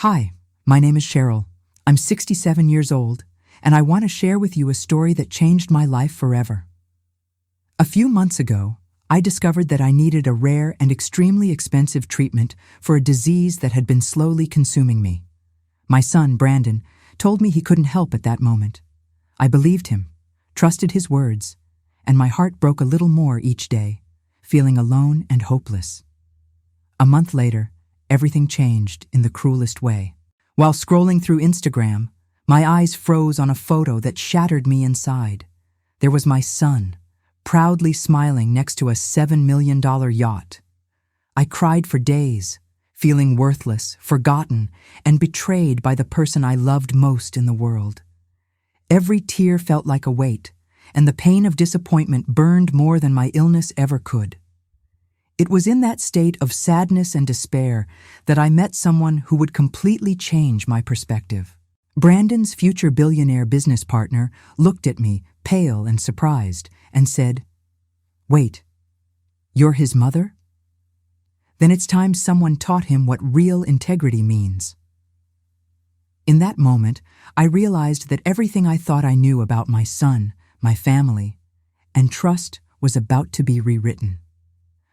Hi, my name is Cheryl. I'm 67 years old, and I want to share with you a story that changed my life forever. A few months ago, I discovered that I needed a rare and extremely expensive treatment for a disease that had been slowly consuming me. My son, Brandon, told me he couldn't help at that moment. I believed him, trusted his words, and my heart broke a little more each day, feeling alone and hopeless. A month later, everything changed in the cruelest way. While scrolling through Instagram, my eyes froze on a photo that shattered me inside. There was my son, proudly smiling next to a $7 million yacht. I cried for days, feeling worthless, forgotten, and betrayed by the person I loved most in the world. Every tear felt like a weight, and the pain of disappointment burned more than my illness ever could. It was in that state of sadness and despair that I met someone who would completely change my perspective. Brandon's future billionaire business partner looked at me, pale and surprised, and said, "Wait, you're his mother?" Then it's time someone taught him what real integrity means. In that moment, I realized that everything I thought I knew about my son, my family, and trust was about to be rewritten.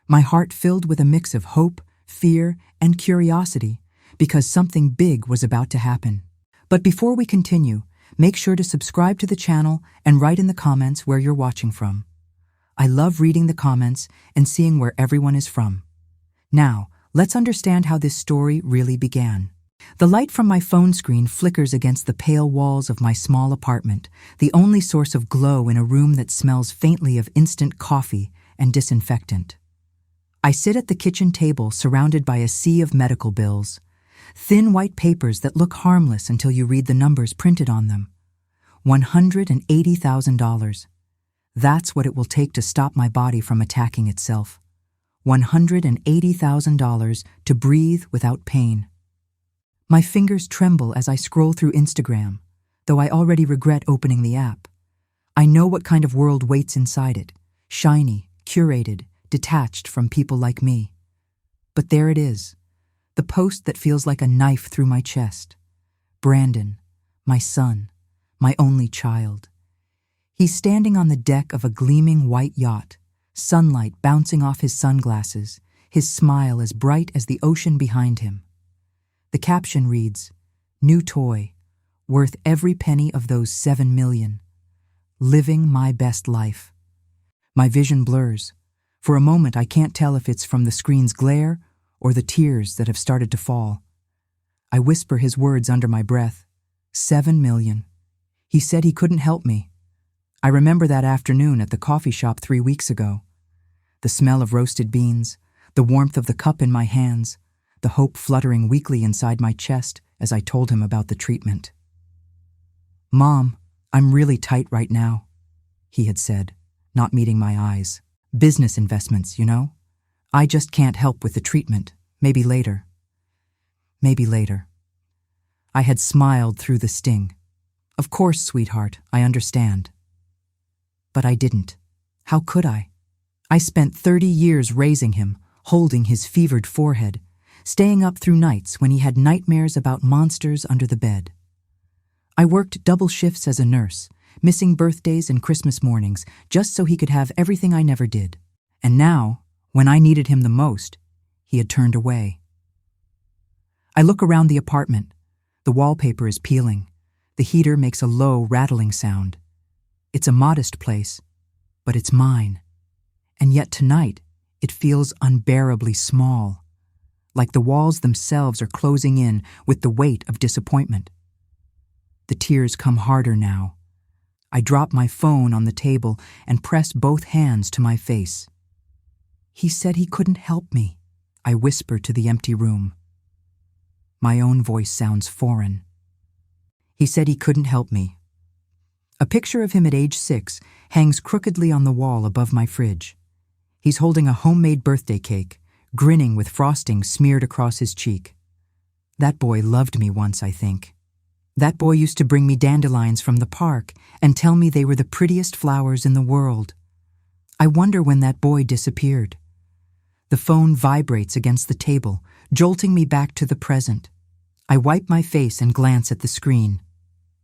My heart filled with a mix of hope, fear, and curiosity because something big was about to happen. But before we continue, make sure to subscribe to the channel and write in the comments where you're watching from. I love reading the comments and seeing where everyone is from. Now, let's understand how this story really began. The light from my phone screen flickers against the pale walls of my small apartment, the only source of glow in a room that smells faintly of instant coffee and disinfectant. I sit at the kitchen table surrounded by a sea of medical bills, thin white papers that look harmless until you read the numbers printed on them. $180,000. That's what it will take to stop my body from attacking itself. $180,000 to breathe without pain. My fingers tremble as I scroll through Instagram, though I already regret opening the app. I know what kind of world waits inside it, shiny, curated, detached from people like me. But there it is, the post that feels like a knife through my chest. Brandon, my son, my only child. He's standing on the deck of a gleaming white yacht, sunlight bouncing off his sunglasses, his smile as bright as the ocean behind him. The caption reads, "New toy, worth every penny of those 7 million. Living my best life." My vision blurs. For a moment, I can't tell if it's from the screen's glare or the tears that have started to fall. I whisper his words under my breath. 7 million. He said he couldn't help me. I remember that afternoon at the coffee shop 3 weeks ago. The smell of roasted beans, the warmth of the cup in my hands, the hope fluttering weakly inside my chest as I told him about the treatment. "Mom, I'm really tight right now," he had said, not meeting my eyes. "Business investments, you know? I just can't help with the treatment. Maybe later." Maybe later. I had smiled through the sting. "Of course, sweetheart, I understand." But I didn't. How could I? I spent 30 years raising him, holding his fevered forehead, staying up through nights when he had nightmares about monsters under the bed. I worked double shifts as a nurse, missing birthdays and Christmas mornings just so he could have everything I never did. And now, when I needed him the most, he had turned away. I look around the apartment. The wallpaper is peeling. The heater makes a low, rattling sound. It's a modest place, but it's mine. And yet tonight, it feels unbearably small, like the walls themselves are closing in with the weight of disappointment. The tears come harder now. I drop my phone on the table and press both hands to my face. "He said he couldn't help me," I whisper to the empty room. My own voice sounds foreign. He said he couldn't help me. A picture of him at age 6 hangs crookedly on the wall above my fridge. He's holding a homemade birthday cake, grinning with frosting smeared across his cheek. That boy loved me once, I think. That boy used to bring me dandelions from the park and tell me they were the prettiest flowers in the world. I wonder when that boy disappeared. The phone vibrates against the table, jolting me back to the present. I wipe my face and glance at the screen.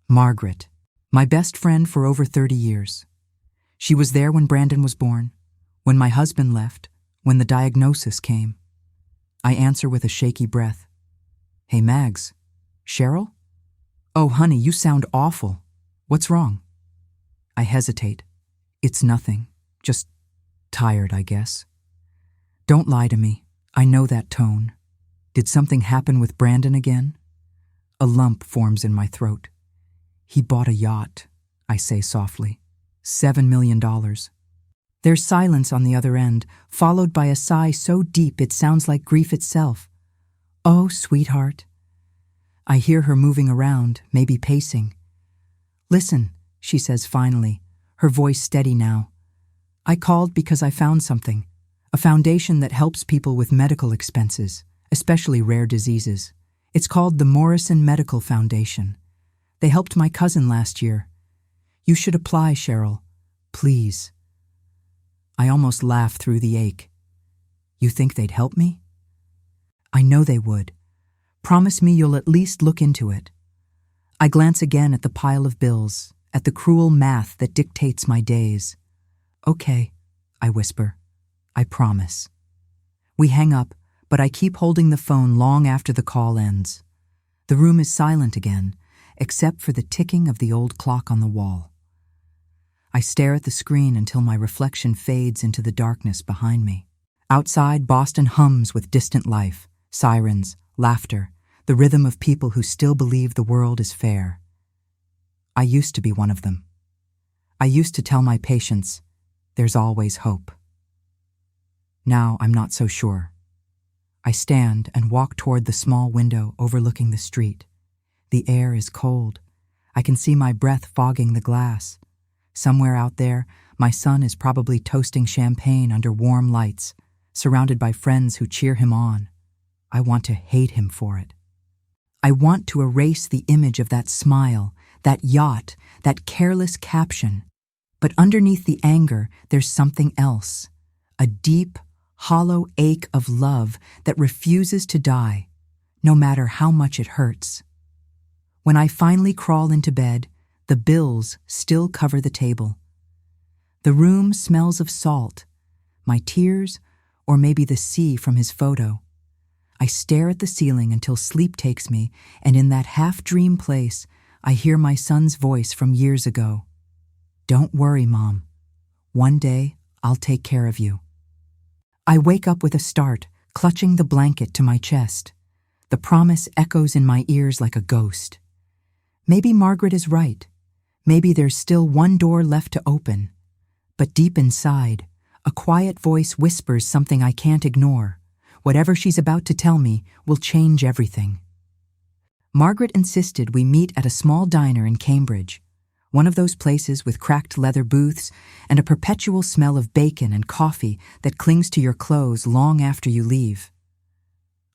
Margaret, my best friend for over 30 years. She was there when Brandon was born, when my husband left, when the diagnosis came. I answer with a shaky breath. Hey, Mags. Cheryl? Oh, honey, you sound awful. What's wrong? I hesitate. It's nothing. Just tired, I guess. Don't lie to me. I know that tone. Did something happen with Brandon again? A lump forms in my throat. He bought a yacht, I say softly. $7 million. There's silence on the other end, followed by a sigh so deep it sounds like grief itself. Oh, sweetheart. I hear her moving around, maybe pacing. Listen, she says finally, her voice steady now. I called because I found something, a foundation that helps people with medical expenses, especially rare diseases. It's called the Morrison Medical Foundation. They helped my cousin last year. You should apply, Cheryl. Please. I almost laugh through the ache. You think they'd help me? I know they would. Promise me you'll at least look into it. I glance again at the pile of bills, at the cruel math that dictates my days. Okay, I whisper. I promise. We hang up, but I keep holding the phone long after the call ends. The room is silent again, except for the ticking of the old clock on the wall. I stare at the screen until my reflection fades into the darkness behind me. Outside, Boston hums with distant life, sirens, laughter, the rhythm of people who still believe the world is fair. I used to be one of them. I used to tell my patients, there's always hope. Now I'm not so sure. I stand and walk toward the small window overlooking the street. The air is cold. I can see my breath fogging the glass. Somewhere out there, my son is probably toasting champagne under warm lights, surrounded by friends who cheer him on. I want to hate him for it. I want to erase the image of that smile, that yacht, that careless caption. But underneath the anger, there's something else. A deep, hollow ache of love that refuses to die, no matter how much it hurts. When I finally crawl into bed, the bills still cover the table. The room smells of salt, my tears, or maybe the sea from his photo. I stare at the ceiling until sleep takes me, and in that half-dream place, I hear my son's voice from years ago. Don't worry, Mom. One day, I'll take care of you. I wake up with a start, clutching the blanket to my chest. The promise echoes in my ears like a ghost. Maybe Margaret is right. Maybe there's still one door left to open. But deep inside, a quiet voice whispers something I can't ignore. Whatever she's about to tell me will change everything. Margaret insisted we meet at a small diner in Cambridge, one of those places with cracked leather booths and a perpetual smell of bacon and coffee that clings to your clothes long after you leave.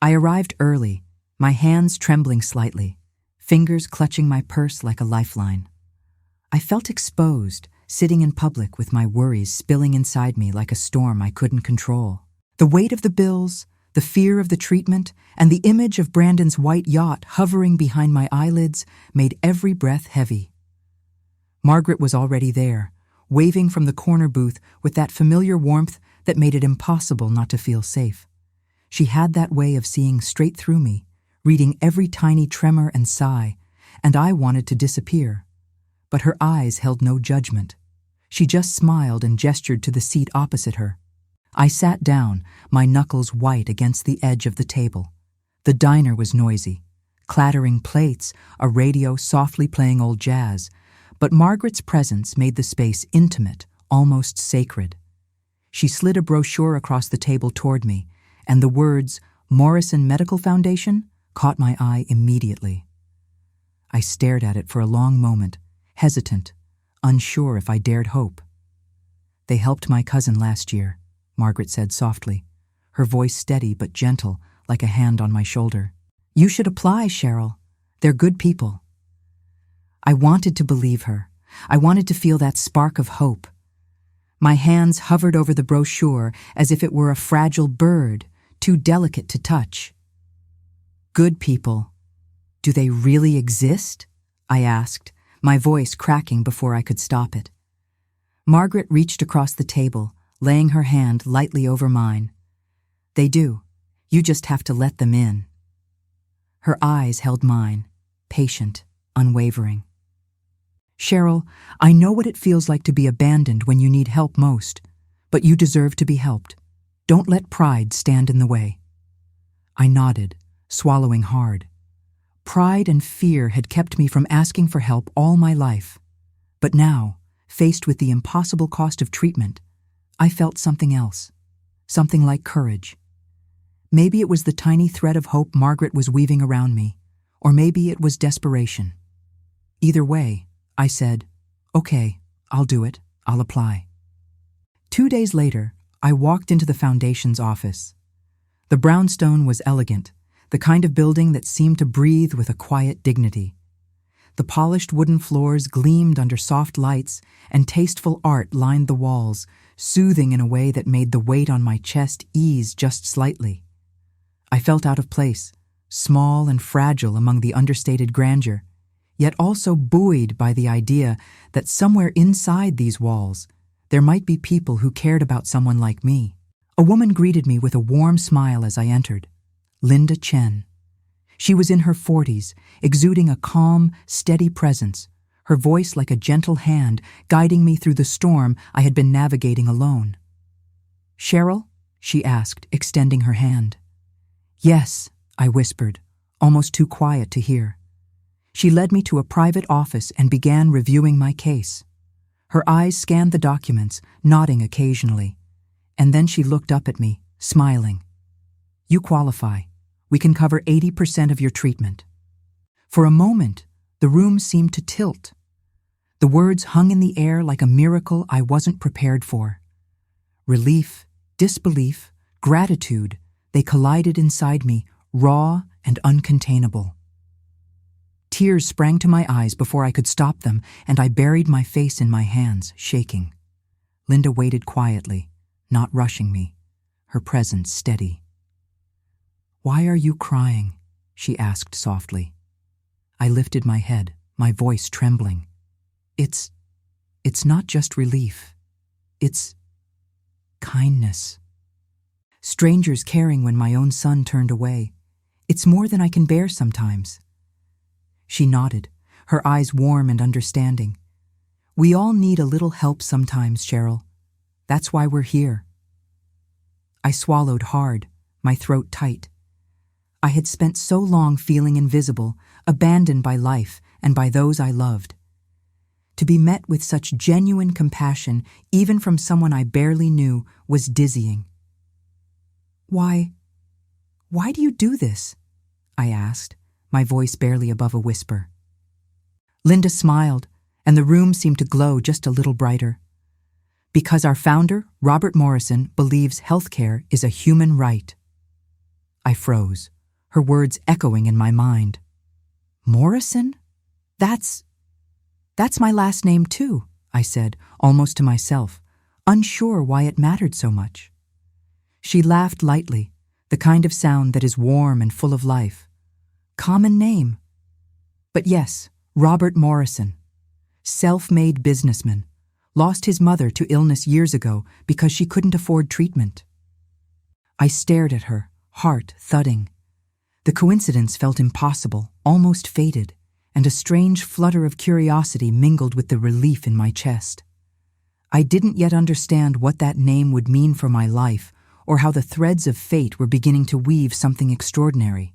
I arrived early, my hands trembling slightly, fingers clutching my purse like a lifeline. I felt exposed, sitting in public with my worries spilling inside me like a storm I couldn't control. The weight of the bills, the fear of the treatment, and the image of Brandon's white yacht hovering behind my eyelids made every breath heavy. Margaret was already there, waving from the corner booth with that familiar warmth that made it impossible not to feel safe. She had that way of seeing straight through me, reading every tiny tremor and sigh, and I wanted to disappear. But her eyes held no judgment. She just smiled and gestured to the seat opposite her. I sat down, my knuckles white against the edge of the table. The diner was noisy, clattering plates, a radio softly playing old jazz, but Margaret's presence made the space intimate, almost sacred. She slid a brochure across the table toward me, and the words, Morrison Medical Foundation, caught my eye immediately. I stared at it for a long moment, hesitant, unsure if I dared hope. They helped my cousin last year, Margaret said softly, her voice steady but gentle, like a hand on my shoulder. You should apply, Cheryl. They're good people. I wanted to believe her. I wanted to feel that spark of hope. My hands hovered over the brochure as if it were a fragile bird, too delicate to touch. Good people. Do they really exist? I asked, my voice cracking before I could stop it. Margaret reached across the table, laying her hand lightly over mine. They do. You just have to let them in. Her eyes held mine, patient, unwavering. Cheryl, I know what it feels like to be abandoned when you need help most, but you deserve to be helped. Don't let pride stand in the way. I nodded, swallowing hard. Pride and fear had kept me from asking for help all my life. But now, faced with the impossible cost of treatment, I felt something else, something like courage. Maybe it was the tiny thread of hope Margaret was weaving around me, or maybe it was desperation. Either way, I said, okay, I'll do it, I'll apply. 2 days later, I walked into the foundation's office. The brownstone was elegant, the kind of building that seemed to breathe with a quiet dignity. The polished wooden floors gleamed under soft lights, and tasteful art lined the walls, soothing in a way that made the weight on my chest ease just slightly. I felt out of place, small and fragile among the understated grandeur, yet also buoyed by the idea that somewhere inside these walls, there might be people who cared about someone like me. A woman greeted me with a warm smile as I entered. Linda Chen. She was in her 40s, exuding a calm, steady presence, her voice like a gentle hand guiding me through the storm I had been navigating alone. Cheryl? She asked, extending her hand. Yes, I whispered, almost too quiet to hear. She led me to a private office and began reviewing my case. Her eyes scanned the documents, nodding occasionally, and then she looked up at me, smiling. You qualify. We can cover 80% of your treatment. For a moment, the room seemed to tilt. The words hung in the air like a miracle I wasn't prepared for. Relief, disbelief, gratitude, they collided inside me, raw and uncontainable. Tears sprang to my eyes before I could stop them, and I buried my face in my hands, shaking. Linda waited quietly, not rushing me, her presence steady. Why are you crying? She asked softly. I lifted my head, my voice trembling. It's not just relief. It's kindness. Strangers caring when my own son turned away. It's more than I can bear sometimes. She nodded, her eyes warm and understanding. We all need a little help sometimes, Cheryl. That's why we're here. I swallowed hard, my throat tight. I had spent so long feeling invisible, abandoned by life and by those I loved. To be met with such genuine compassion, even from someone I barely knew, was dizzying. Why do you do this? I asked, my voice barely above a whisper. Linda smiled, and the room seemed to glow just a little brighter. Because our founder, Robert Morrison, believes healthcare is a human right. I froze, her words echoing in my mind. Morrison? That's my last name too, I said, almost to myself, unsure why it mattered so much. She laughed lightly, the kind of sound that is warm and full of life. Common name. But yes, Robert Morrison. Self-made businessman. Lost his mother to illness years ago because she couldn't afford treatment. I stared at her, heart thudding. The coincidence felt impossible, almost fated, and a strange flutter of curiosity mingled with the relief in my chest. I didn't yet understand what that name would mean for my life, or how the threads of fate were beginning to weave something extraordinary.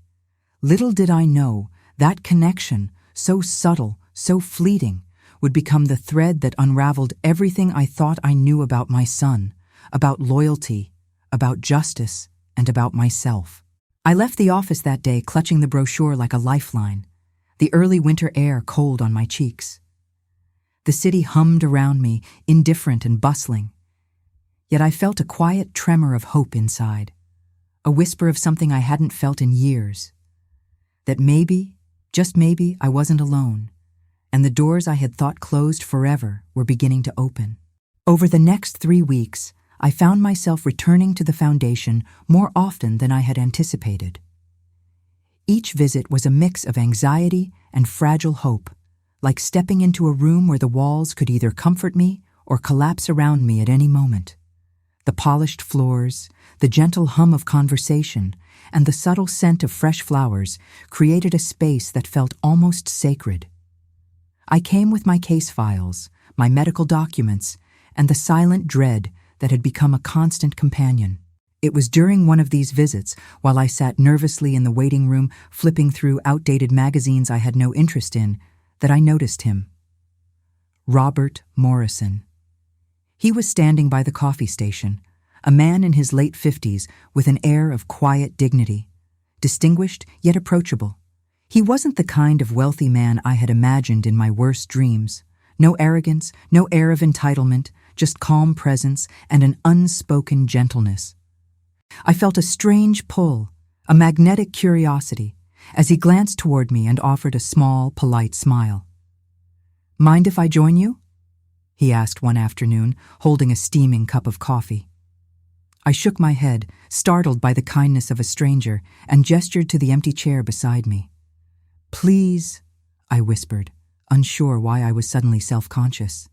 Little did I know that connection, so subtle, so fleeting, would become the thread that unraveled everything I thought I knew about my son, about loyalty, about justice, and about myself. I left the office that day clutching the brochure like a lifeline, the early winter air cold on my cheeks. The city hummed around me, indifferent and bustling. Yet I felt a quiet tremor of hope inside, a whisper of something I hadn't felt in years. That maybe, just maybe, I wasn't alone, and the doors I had thought closed forever were beginning to open. Over the next 3 weeks, I found myself returning to the foundation more often than I had anticipated. Each visit was a mix of anxiety and fragile hope, like stepping into a room where the walls could either comfort me or collapse around me at any moment. The polished floors, the gentle hum of conversation, and the subtle scent of fresh flowers created a space that felt almost sacred. I came with my case files, my medical documents, and the silent dread that had become a constant companion. It was during one of these visits, while I sat nervously in the waiting room flipping through outdated magazines I had no interest in, that I noticed him. Robert Morrison. He was standing by the coffee station, a man in his late 50s with an air of quiet dignity, distinguished yet approachable. He wasn't the kind of wealthy man I had imagined in my worst dreams. No arrogance, no air of entitlement, just calm presence and an unspoken gentleness. I felt a strange pull, a magnetic curiosity, as he glanced toward me and offered a small, polite smile. "Mind if I join you?" he asked one afternoon, holding a steaming cup of coffee. I shook my head, startled by the kindness of a stranger, and gestured to the empty chair beside me. "Please," I whispered, unsure why I was suddenly self-conscious.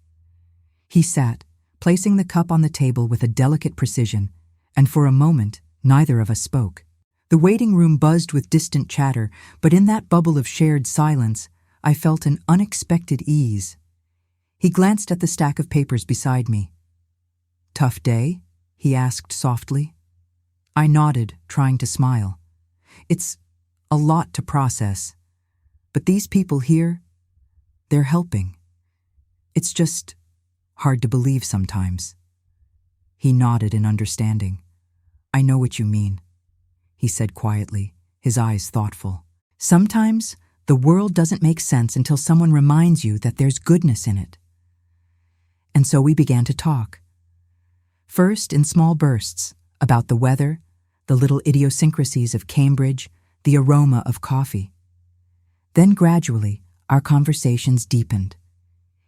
He sat, placing the cup on the table with a delicate precision, and for a moment, neither of us spoke. The waiting room buzzed with distant chatter, but in that bubble of shared silence, I felt an unexpected ease. He glanced at the stack of papers beside me. "Tough day?" he asked softly. I nodded, trying to smile. "It's a lot to process. But these people here, they're helping. It's just hard to believe sometimes." He nodded in understanding. "I know what you mean," he said quietly, his eyes thoughtful. "Sometimes the world doesn't make sense until someone reminds you that there's goodness in it." And so we began to talk. First in small bursts, about the weather, the little idiosyncrasies of Cambridge, the aroma of coffee. Then gradually, our conversations deepened.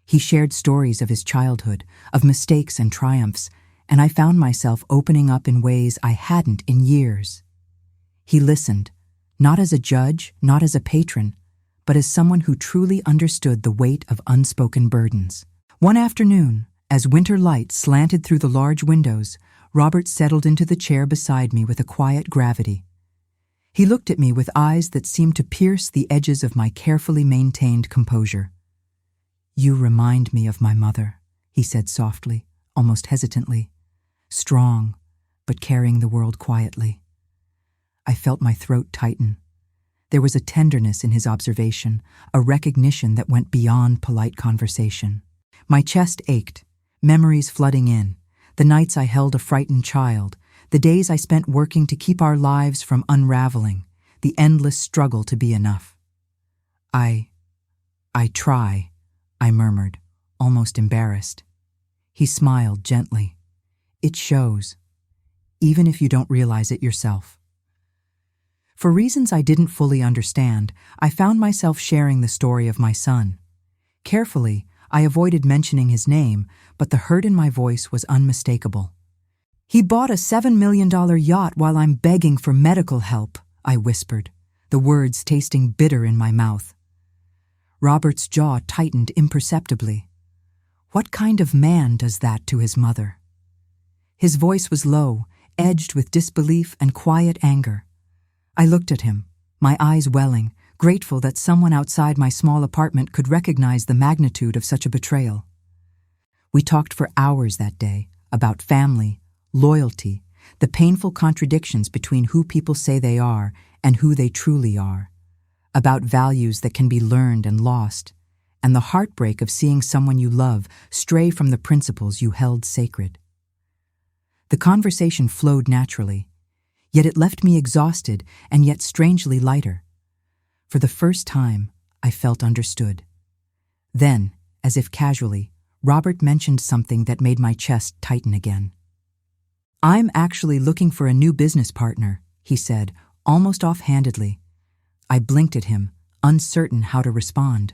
He shared stories of his childhood, of mistakes and triumphs, and I found myself opening up in ways I hadn't in years. He listened, not as a judge, not as a patron, but as someone who truly understood the weight of unspoken burdens. One afternoon, as winter light slanted through the large windows, Robert settled into the chair beside me with a quiet gravity. He looked at me with eyes that seemed to pierce the edges of my carefully maintained composure. "You remind me of my mother," he said softly, almost hesitantly. "Strong, but carrying the world quietly." I felt my throat tighten. There was a tenderness in his observation, a recognition that went beyond polite conversation. My chest ached, memories flooding in, the nights I held a frightened child, the days I spent working to keep our lives from unraveling, the endless struggle to be enough. I try," I murmured, almost embarrassed. He smiled gently. "It shows, even if you don't realize it yourself." For reasons I didn't fully understand, I found myself sharing the story of my son. Carefully, I avoided mentioning his name, but the hurt in my voice was unmistakable. "He bought a $7 million yacht while I'm begging for medical help," I whispered, the words tasting bitter in my mouth. Robert's jaw tightened imperceptibly. What kind of man does that to his mother? His voice was low, edged with disbelief and quiet anger. I looked at him, my eyes welling, grateful that someone outside my small apartment could recognize the magnitude of such a betrayal. We talked for hours that day about family, loyalty, the painful contradictions between who people say they are and who they truly are, about values that can be learned and lost, and the heartbreak of seeing someone you love stray from the principles you held sacred. The conversation flowed naturally, yet it left me exhausted and yet strangely lighter. For the first time, I felt understood. Then, as if casually, Robert mentioned something that made my chest tighten again. "I'm actually looking for a new business partner," he said, almost offhandedly. I blinked at him, uncertain how to respond.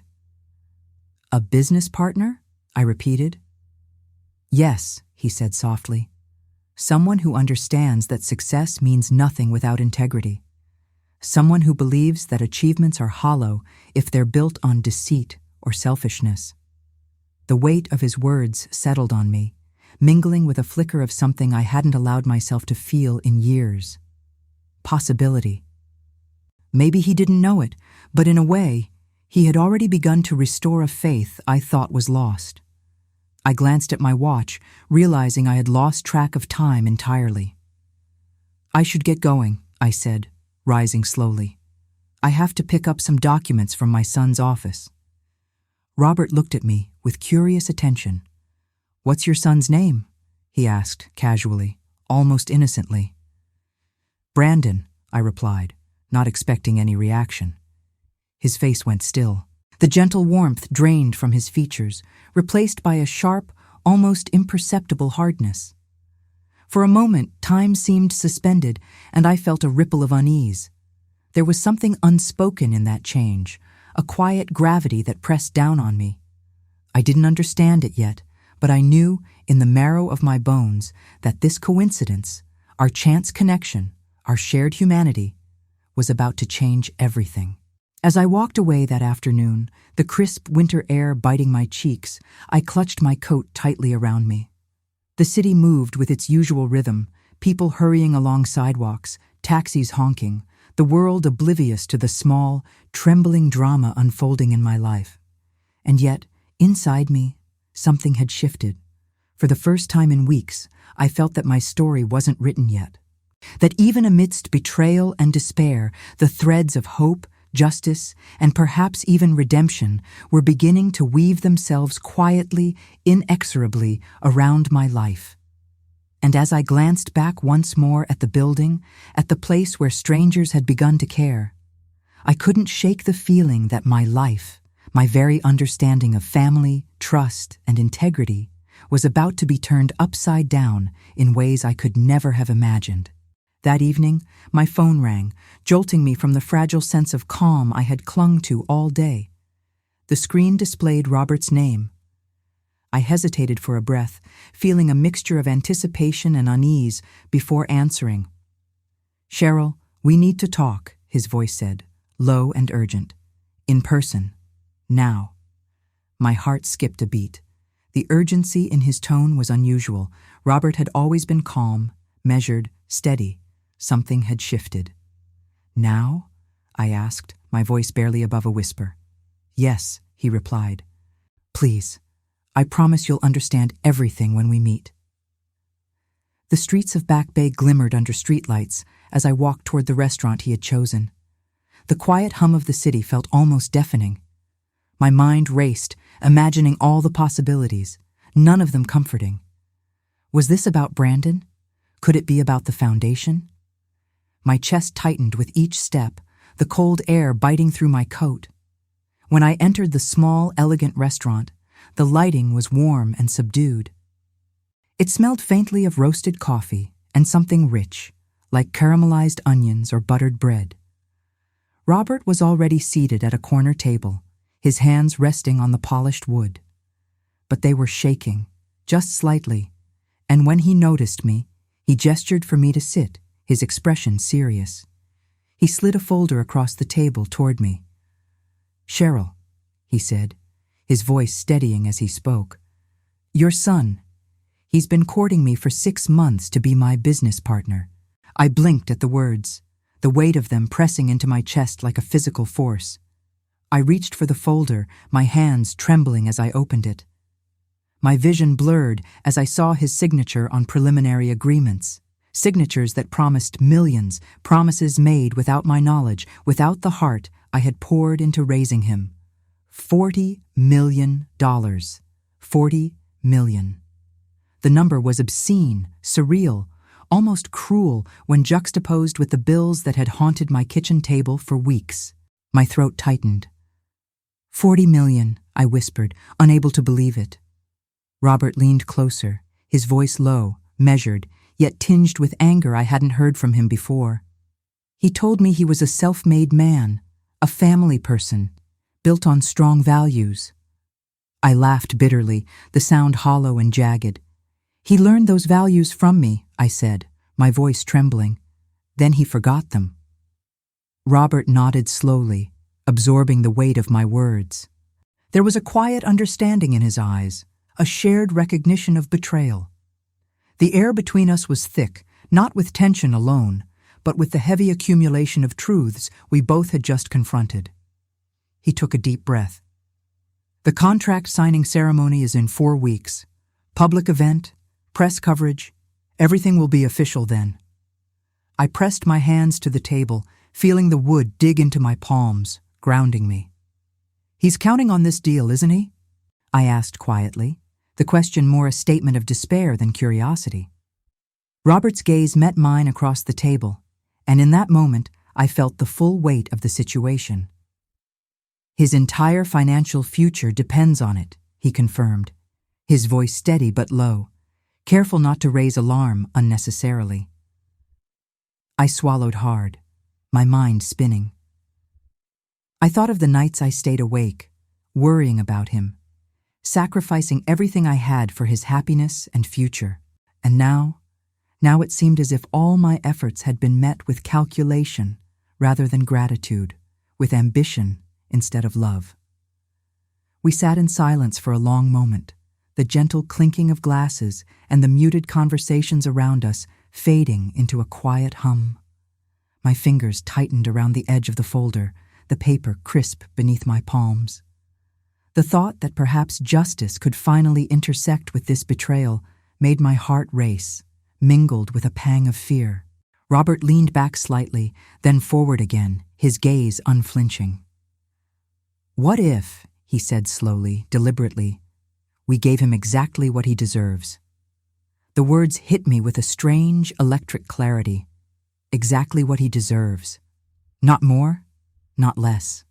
"A business partner?" I repeated. "Yes," he said softly. "Someone who understands that success means nothing without integrity. someone who believes that achievements are hollow if they're built on deceit or selfishness. The weight of his words settled on me, mingling with a flicker of something I hadn't allowed myself to feel in years. Possibility. Maybe he didn't know it, but in a way, he had already begun to restore a faith I thought was lost. I glanced at my watch, realizing I had lost track of time entirely. "I should get going," I said, rising slowly. "I have to pick up some documents from my son's office." Robert looked at me with curious attention. "What's your son's name?" he asked casually, almost innocently. "Brandon," I replied, not expecting any reaction. His face went still. The gentle warmth drained from his features, replaced by a sharp, almost imperceptible hardness. For a moment, time seemed suspended, and I felt a ripple of unease. There was something unspoken in that change, a quiet gravity that pressed down on me. I didn't understand it yet, but I knew in the marrow of my bones that this coincidence, our chance connection, our shared humanity, was about to change everything. As I walked away that afternoon, the crisp winter air biting my cheeks, I clutched my coat tightly around me. The city moved with its usual rhythm, people hurrying along sidewalks, taxis honking, the world oblivious to the small, trembling drama unfolding in my life. And yet, inside me, something had shifted. For the first time in weeks, I felt that my story wasn't written yet. That even amidst betrayal and despair, the threads of hope, justice, and perhaps even redemption were beginning to weave themselves quietly, inexorably around my life. And as I glanced back once more at the building, at the place where strangers had begun to care, I couldn't shake the feeling that my life, my very understanding of family, trust, and integrity, was about to be turned upside down in ways I could never have imagined. That evening, my phone rang, jolting me from the fragile sense of calm I had clung to all day. The screen displayed Robert's name. I hesitated for a breath, feeling a mixture of anticipation and unease before answering. "Cheryl, we need to talk," his voice said, low and urgent. "In person. Now." My heart skipped a beat. The urgency in his tone was unusual. Robert had always been calm, measured, steady. Something had shifted. "Now?" I asked, my voice barely above a whisper. "Yes," he replied. "Please, I promise you'll understand everything when we meet." The streets of Back Bay glimmered under streetlights as I walked toward the restaurant he had chosen. The quiet hum of the city felt almost deafening. My mind raced, imagining all the possibilities, none of them comforting. Was this about Brandon? Could it be about the foundation? My chest tightened with each step, the cold air biting through my coat. When I entered the small, elegant restaurant, the lighting was warm and subdued. It smelled faintly of roasted coffee and something rich, like caramelized onions or buttered bread. Robert was already seated at a corner table, his hands resting on the polished wood. But they were shaking, just slightly, and when he noticed me, he gestured for me to sit, his expression serious. He slid a folder across the table toward me. "Cheryl," he said, his voice steadying as he spoke. "Your son. He's been courting me for 6 months to be my business partner." I blinked at the words, the weight of them pressing into my chest like a physical force. I reached for the folder, my hands trembling as I opened it. My vision blurred as I saw his signature on preliminary agreements. Signatures that promised millions, promises made without my knowledge, without the heart I had poured into raising him. $40 million. 40 million. The number was obscene, surreal, almost cruel when juxtaposed with the bills that had haunted my kitchen table for weeks. My throat tightened. 40 million, I whispered, unable to believe it. Robert leaned closer, his voice low, measured, yet tinged with anger I hadn't heard from him before. He told me he was a self-made man, a family person, built on strong values. I laughed bitterly, the sound hollow and jagged. "He learned those values from me," I said, my voice trembling. "Then he forgot them." Robert nodded slowly, absorbing the weight of my words. There was a quiet understanding in his eyes, a shared recognition of betrayal. The air between us was thick, not with tension alone, but with the heavy accumulation of truths we both had just confronted. He took a deep breath. The contract signing ceremony is in 4 weeks. Public event, press coverage, everything will be official then. I pressed my hands to the table, feeling the wood dig into my palms, grounding me. He's counting on this deal, isn't he? I asked quietly, the question more a statement of despair than curiosity. Robert's gaze met mine across the table, and in that moment I felt the full weight of the situation. His entire financial future depends on it, he confirmed, his voice steady but low, careful not to raise alarm unnecessarily. I swallowed hard, my mind spinning. I thought of the nights I stayed awake, worrying about him, sacrificing everything I had for his happiness and future. And now it seemed as if all my efforts had been met with calculation rather than gratitude, with ambition instead of love. We sat in silence for a long moment, the gentle clinking of glasses and the muted conversations around us fading into a quiet hum. My fingers tightened around the edge of the folder, the paper crisp beneath my palms. The thought that perhaps justice could finally intersect with this betrayal made my heart race, mingled with a pang of fear. Robert leaned back slightly, then forward again, his gaze unflinching. "What if," he said slowly, deliberately, "we gave him exactly what he deserves?" The words hit me with a strange, electric clarity. Exactly what he deserves. Not more, not less.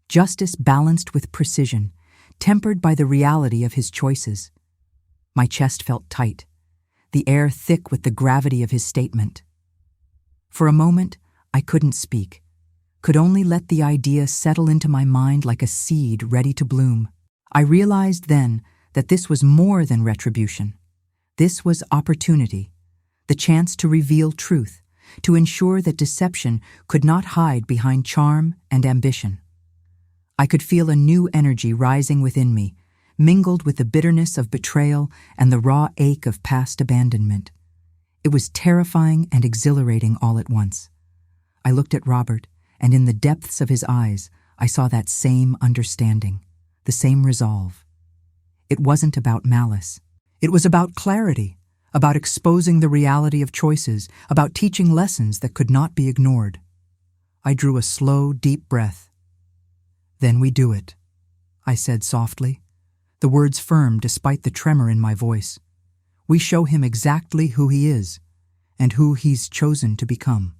Justice balanced with precision, tempered by the reality of his choices. My chest felt tight, the air thick with the gravity of his statement. For a moment, I couldn't speak, could only let the idea settle into my mind like a seed ready to bloom. I realized then that this was more than retribution. This was opportunity, the chance to reveal truth, to ensure that deception could not hide behind charm and ambition. I could feel a new energy rising within me, mingled with the bitterness of betrayal and the raw ache of past abandonment. It was terrifying and exhilarating all at once. I looked at Robert, and in the depths of his eyes, I saw that same understanding, the same resolve. It wasn't about malice. It was about clarity, about exposing the reality of choices, about teaching lessons that could not be ignored. I drew a slow, deep breath. "Then we do it," I said softly, the words firm despite the tremor in my voice. "We show him exactly who he is, and who he's chosen to become."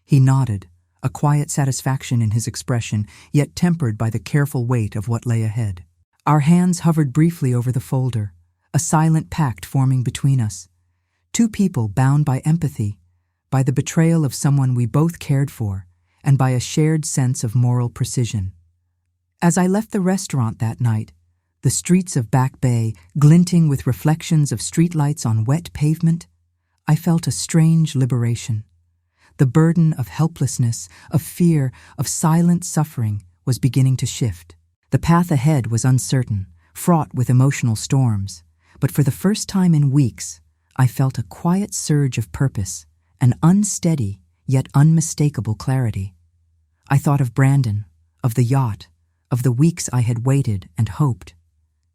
He nodded, a quiet satisfaction in his expression, yet tempered by the careful weight of what lay ahead. Our hands hovered briefly over the folder, a silent pact forming between us. Two people bound by empathy, by the betrayal of someone we both cared for, and by a shared sense of moral precision. As I left the restaurant that night, the streets of Back Bay glinting with reflections of streetlights on wet pavement, I felt a strange liberation. The burden of helplessness, of fear, of silent suffering was beginning to shift. The path ahead was uncertain, fraught with emotional storms, but for the first time in weeks, I felt a quiet surge of purpose, an unsteady yet unmistakable clarity. I thought of Brandon, of the yacht, of the weeks I had waited and hoped.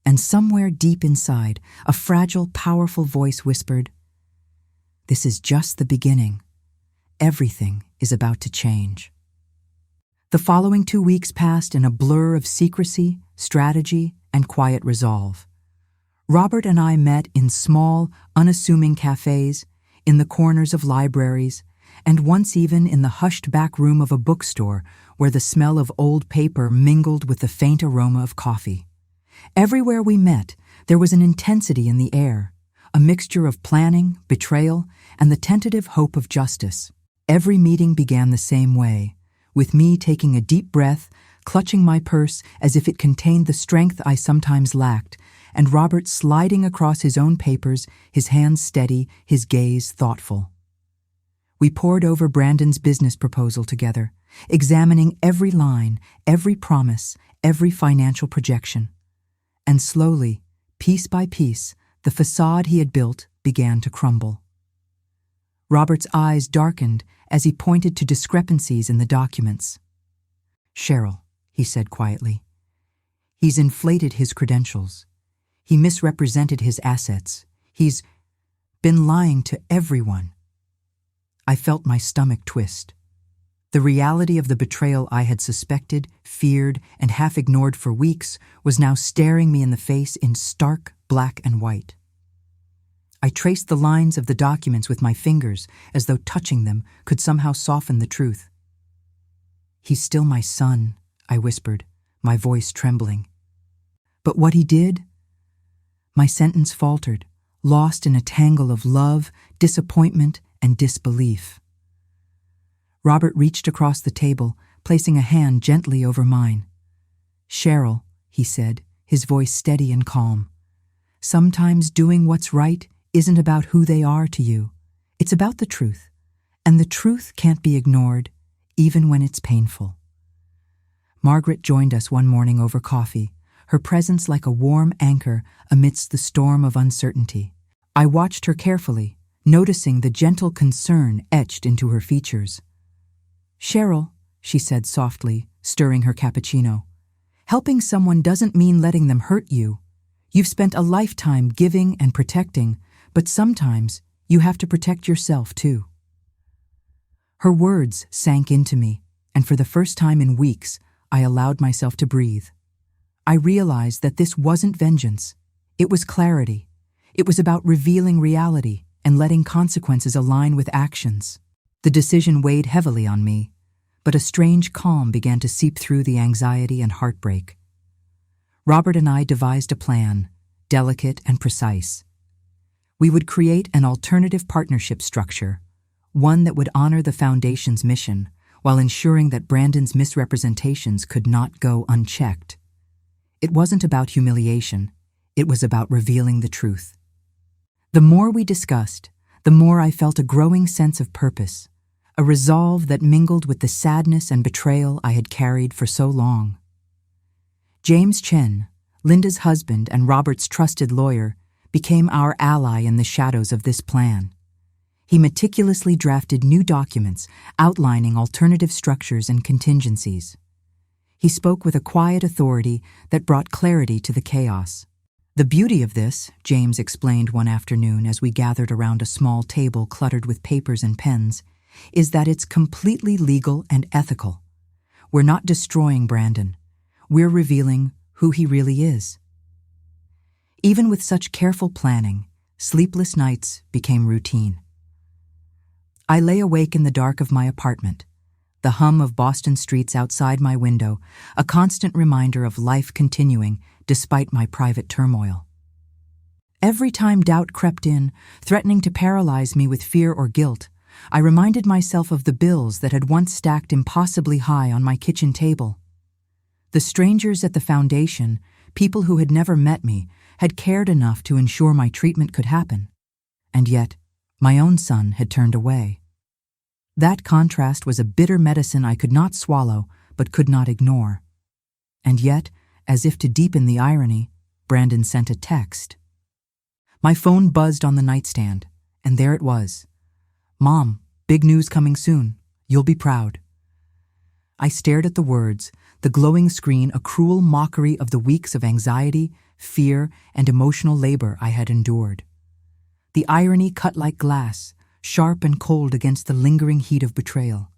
And somewhere deep inside, a fragile, powerful voice whispered, "This is just the beginning. Everything is about to change." The following 2 weeks passed in a blur of secrecy, strategy, and quiet resolve. Robert and I met in small, unassuming cafes, in the corners of libraries, and once even in the hushed back room of a bookstore where the smell of old paper mingled with the faint aroma of coffee. Everywhere we met, there was an intensity in the air, a mixture of planning, betrayal, and the tentative hope of justice. Every meeting began the same way, with me taking a deep breath, clutching my purse as if it contained the strength I sometimes lacked, and Robert sliding across his own papers, his hands steady, his gaze thoughtful. We pored over Brandon's business proposal together, examining every line, every promise, every financial projection. And slowly, piece by piece, the facade he had built began to crumble. Robert's eyes darkened as he pointed to discrepancies in the documents. "Cheryl," he said quietly, "he's inflated his credentials. He misrepresented his assets. He's been lying to everyone." I felt my stomach twist. The reality of the betrayal I had suspected, feared, and half ignored for weeks was now staring me in the face in stark black and white. I traced the lines of the documents with my fingers as though touching them could somehow soften the truth. "He's still my son," I whispered, my voice trembling. "But what he did?" My sentence faltered, lost in a tangle of love, disappointment, and disbelief. Robert reached across the table, placing a hand gently over mine. "Cheryl," he said, his voice steady and calm, "sometimes doing what's right isn't about who they are to you. It's about the truth, and the truth can't be ignored, even when it's painful." Margaret joined us one morning over coffee, her presence like a warm anchor amidst the storm of uncertainty. I watched her carefully, noticing the gentle concern etched into her features. "Cheryl," she said softly, stirring her cappuccino, "helping someone doesn't mean letting them hurt you. You've spent a lifetime giving and protecting, but sometimes you have to protect yourself too." Her words sank into me, and for the first time in weeks, I allowed myself to breathe. I realized that this wasn't vengeance. It was clarity. It was about revealing reality and letting consequences align with actions. The decision weighed heavily on me, but a strange calm began to seep through the anxiety and heartbreak. Robert and I devised a plan, delicate and precise. We would create an alternative partnership structure, one that would honor the Foundation's mission while ensuring that Brandon's misrepresentations could not go unchecked. It wasn't about humiliation, it was about revealing the truth. The more we discussed, the more I felt a growing sense of purpose, a resolve that mingled with the sadness and betrayal I had carried for so long. James Chen, Linda's husband and Robert's trusted lawyer, became our ally in the shadows of this plan. He meticulously drafted new documents outlining alternative structures and contingencies. He spoke with a quiet authority that brought clarity to the chaos. "The beauty of this," James explained one afternoon as we gathered around a small table cluttered with papers and pens, "is that it's completely legal and ethical. We're not destroying Brandon. We're revealing who he really is." Even with such careful planning, sleepless nights became routine. I lay awake in the dark of my apartment, the hum of Boston streets outside my window, a constant reminder of life continuing despite my private turmoil. Every time doubt crept in, threatening to paralyze me with fear or guilt, I reminded myself of the bills that had once stacked impossibly high on my kitchen table. The strangers at the Foundation, people who had never met me, had cared enough to ensure my treatment could happen. And yet, my own son had turned away. That contrast was a bitter medicine I could not swallow, but could not ignore. And yet, as if to deepen the irony, Brandon sent a text. My phone buzzed on the nightstand, and there it was. "Mom, big news coming soon. You'll be proud." I stared at the words, the glowing screen a cruel mockery of the weeks of anxiety, fear, and emotional labor I had endured. The irony cut like glass, sharp and cold against the lingering heat of betrayal.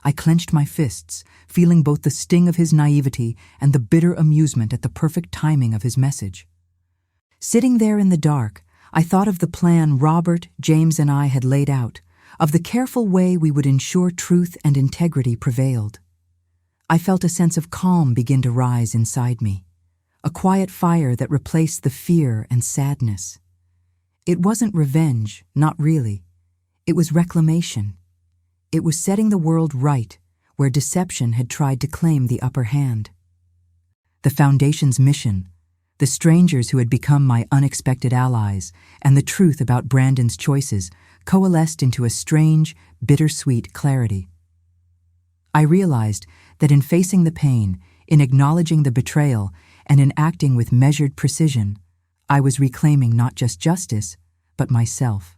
I clenched my fists, feeling both the sting of his naivety and the bitter amusement at the perfect timing of his message. Sitting there in the dark, I thought of the plan Robert, James, and I had laid out, of the careful way we would ensure truth and integrity prevailed. I felt a sense of calm begin to rise inside me, a quiet fire that replaced the fear and sadness. It wasn't revenge, not really. It was reclamation. It was setting the world right where deception had tried to claim the upper hand. The Foundation's mission, The strangers who had become my unexpected allies, and the truth about Brandon's choices coalesced into a strange, bittersweet clarity. I realized that in facing the pain, in acknowledging the betrayal, and in acting with measured precision, I was reclaiming not just justice, but myself.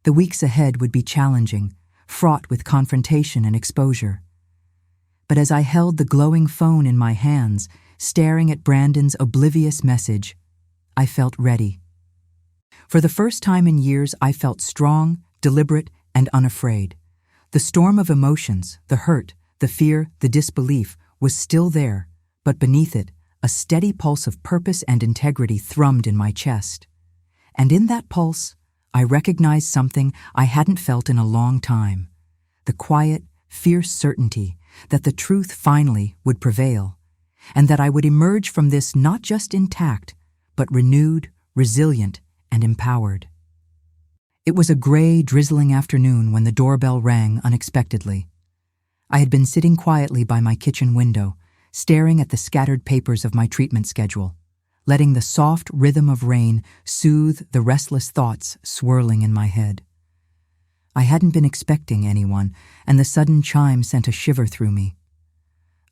The weeks ahead would be challenging, fraught with confrontation and exposure. But as I held the glowing phone in my hands, staring at Brandon's oblivious message, I felt ready. For the first time in years, I felt strong, deliberate, and unafraid. The storm of emotions, the hurt, the fear, the disbelief, was still there, but beneath it, a steady pulse of purpose and integrity thrummed in my chest. And in that pulse, I recognized something I hadn't felt in a long time: the quiet, fierce certainty that the truth finally would prevail, and that I would emerge from this not just intact, but renewed, resilient, and empowered. It was a gray, drizzling afternoon when the doorbell rang unexpectedly. I had been sitting quietly by my kitchen window, staring at the scattered papers of my treatment schedule, letting the soft rhythm of rain soothe the restless thoughts swirling in my head. I hadn't been expecting anyone, and the sudden chime sent a shiver through me.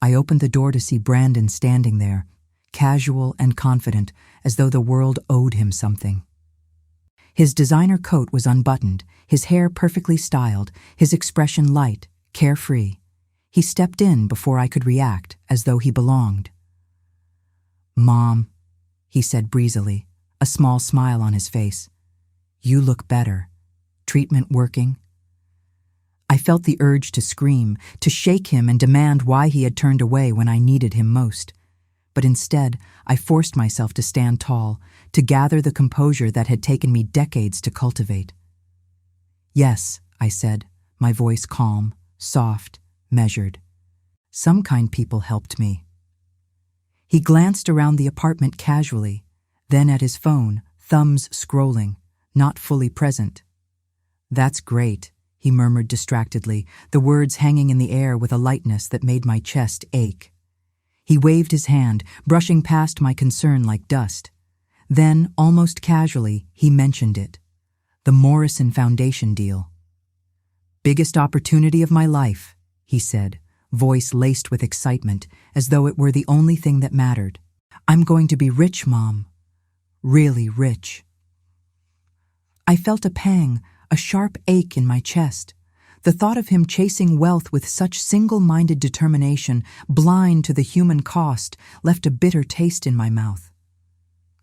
I opened the door to see Brandon standing there, casual and confident, as though the world owed him something. His designer coat was unbuttoned, his hair perfectly styled, his expression light, carefree. He stepped in before I could react, as though he belonged. "Mom," he said breezily, a small smile on his face. "You look better. Treatment working?" I felt the urge to scream, to shake him and demand why he had turned away when I needed him most. But instead, I forced myself to stand tall, to gather the composure that had taken me decades to cultivate. "Yes," I said, my voice calm, soft, measured. "Some kind people helped me." He glanced around the apartment casually, then at his phone, thumbs scrolling, not fully present. "That's great," he murmured distractedly, the words hanging in the air with a lightness that made my chest ache. He waved his hand, brushing past my concern like dust. Then, almost casually, he mentioned it. The Morrison Foundation deal. "Biggest opportunity of my life," he said, voice laced with excitement, as though it were the only thing that mattered. "I'm going to be rich, Mom. Really rich." I felt a pang, a sharp ache in my chest. The thought of him chasing wealth with such single-minded determination, blind to the human cost, left a bitter taste in my mouth.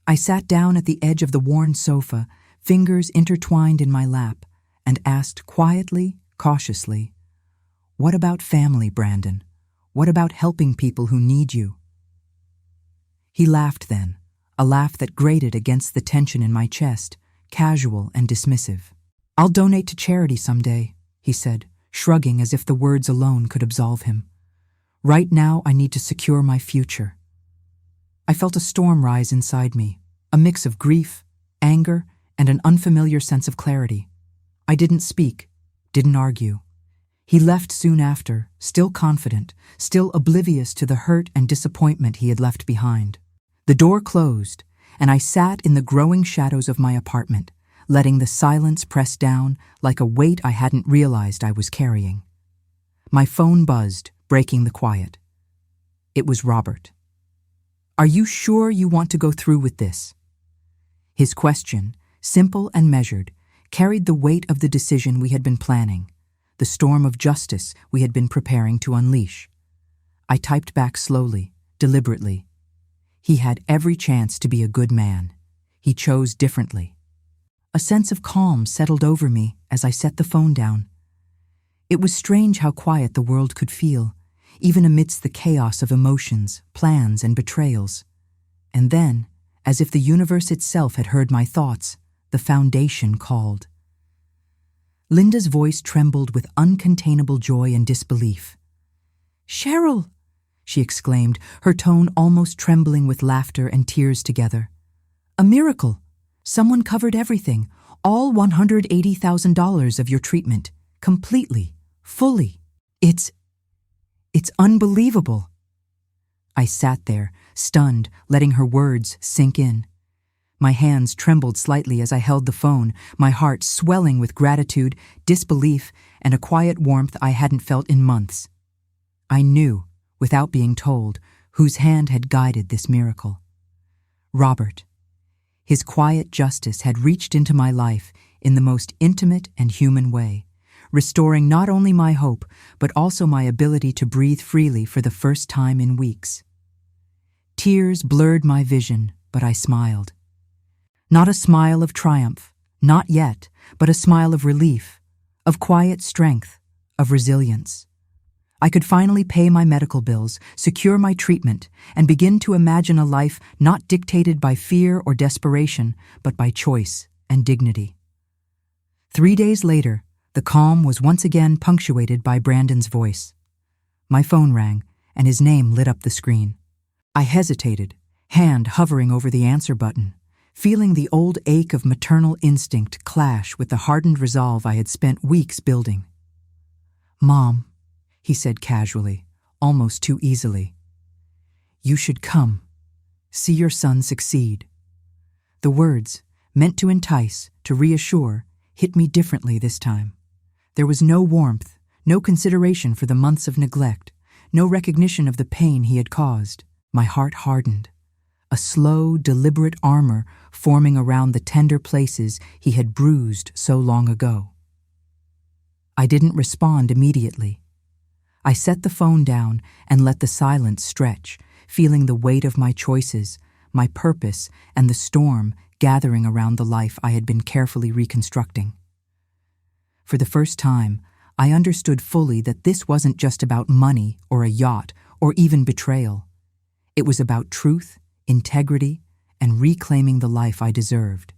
I sat down at the edge of the worn sofa, fingers intertwined in my lap, and asked quietly, cautiously, "What about family, Brandon? What about helping people who need you?" He laughed then, a laugh that grated against the tension in my chest, casual and dismissive. "I'll donate to charity someday," he said, shrugging as if the words alone could absolve him. "Right now, I need to secure my future." I felt a storm rise inside me, a mix of grief, anger, and an unfamiliar sense of clarity. I didn't speak, didn't argue. He left soon after, still confident, still oblivious to the hurt and disappointment he had left behind. The door closed, and I sat in the growing shadows of my apartment, letting the silence press down like a weight I hadn't realized I was carrying. My phone buzzed, breaking the quiet. It was Robert. "Are you sure you want to go through with this?" His question, simple and measured, carried the weight of the decision we had been planning, the storm of justice we had been preparing to unleash. I typed back slowly, deliberately. He had every chance to be a good man. He chose differently. A sense of calm settled over me as I set the phone down. It was strange how quiet the world could feel, even amidst the chaos of emotions, plans, and betrayals. And then, as if the universe itself had heard my thoughts, the foundation called. Linda's voice trembled with uncontainable joy and disbelief. "Cheryl!" she exclaimed, her tone almost trembling with laughter and tears together. "A miracle! Someone covered everything, all $180,000 of your treatment, completely, fully. It's unbelievable." I sat there, stunned, letting her words sink in. My hands trembled slightly as I held the phone, my heart swelling with gratitude, disbelief, and a quiet warmth I hadn't felt in months. I knew, without being told, whose hand had guided this miracle. Robert. His quiet justice had reached into my life in the most intimate and human way, restoring not only my hope, but also my ability to breathe freely for the first time in weeks. Tears blurred my vision, but I smiled. Not a smile of triumph, not yet, but a smile of relief, of quiet strength, of resilience. I could finally pay my medical bills, secure my treatment, and begin to imagine a life not dictated by fear or desperation, but by choice and dignity. 3 days later, the calm was once again punctuated by Brandon's voice. My phone rang, and his name lit up the screen. I hesitated, hand hovering over the answer button, feeling the old ache of maternal instinct clash with the hardened resolve I had spent weeks building. "Mom," he said casually, almost too easily. "You should come. See your son succeed." The words, meant to entice, to reassure, hit me differently this time. There was no warmth, no consideration for the months of neglect, no recognition of the pain he had caused. My heart hardened. A slow, deliberate armor forming around the tender places he had bruised so long ago. I didn't respond immediately. I set the phone down and let the silence stretch, feeling the weight of my choices, my purpose, and the storm gathering around the life I had been carefully reconstructing. For the first time, I understood fully that this wasn't just about money or a yacht or even betrayal. It was about truth, integrity, and reclaiming the life I deserved.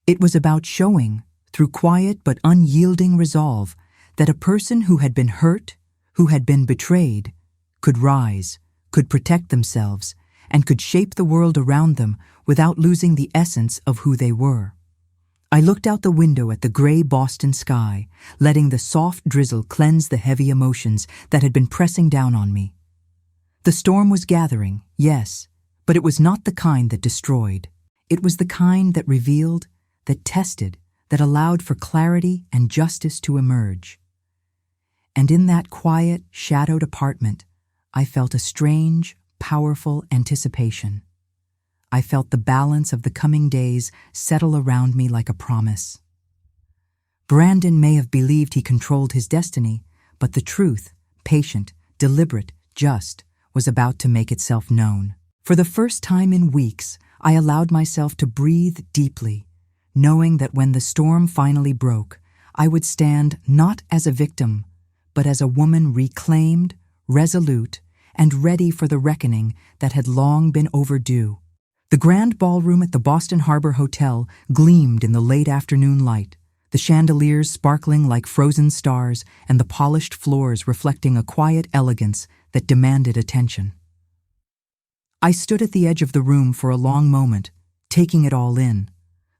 It was about showing, through quiet but unyielding resolve, that a person who had been hurt, who had been betrayed, could rise, could protect themselves, and could shape the world around them without losing the essence of who they were. I looked out the window at the gray Boston sky, letting the soft drizzle cleanse the heavy emotions that had been pressing down on me. The storm was gathering, yes, but it was not the kind that destroyed. It was the kind that revealed, that tested, that allowed for clarity and justice to emerge. And in that quiet, shadowed apartment, I felt a strange, powerful anticipation. I felt the balance of the coming days settle around me like a promise. Brandon may have believed he controlled his destiny, but the truth, patient, deliberate, just, was about to make itself known. For the first time in weeks, I allowed myself to breathe deeply, knowing that when the storm finally broke, I would stand not as a victim, but as a woman reclaimed, resolute, and ready for the reckoning that had long been overdue. The grand ballroom at the Boston Harbor Hotel gleamed in the late afternoon light, the chandeliers sparkling like frozen stars and the polished floors reflecting a quiet elegance that demanded attention. I stood at the edge of the room for a long moment, taking it all in.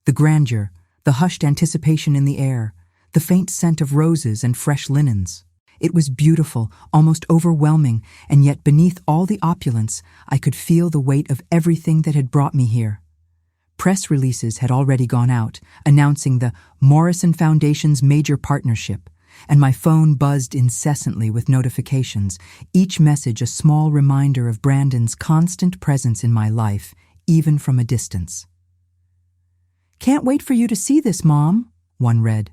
The grandeur, the hushed anticipation in the air, the faint scent of roses and fresh linens. It was beautiful, almost overwhelming, and yet beneath all the opulence, I could feel the weight of everything that had brought me here. Press releases had already gone out, announcing the Morrison Foundation's major partnership, and my phone buzzed incessantly with notifications, each message a small reminder of Brandon's constant presence in my life, even from a distance. "Can't wait for you to see this, Mom," one read.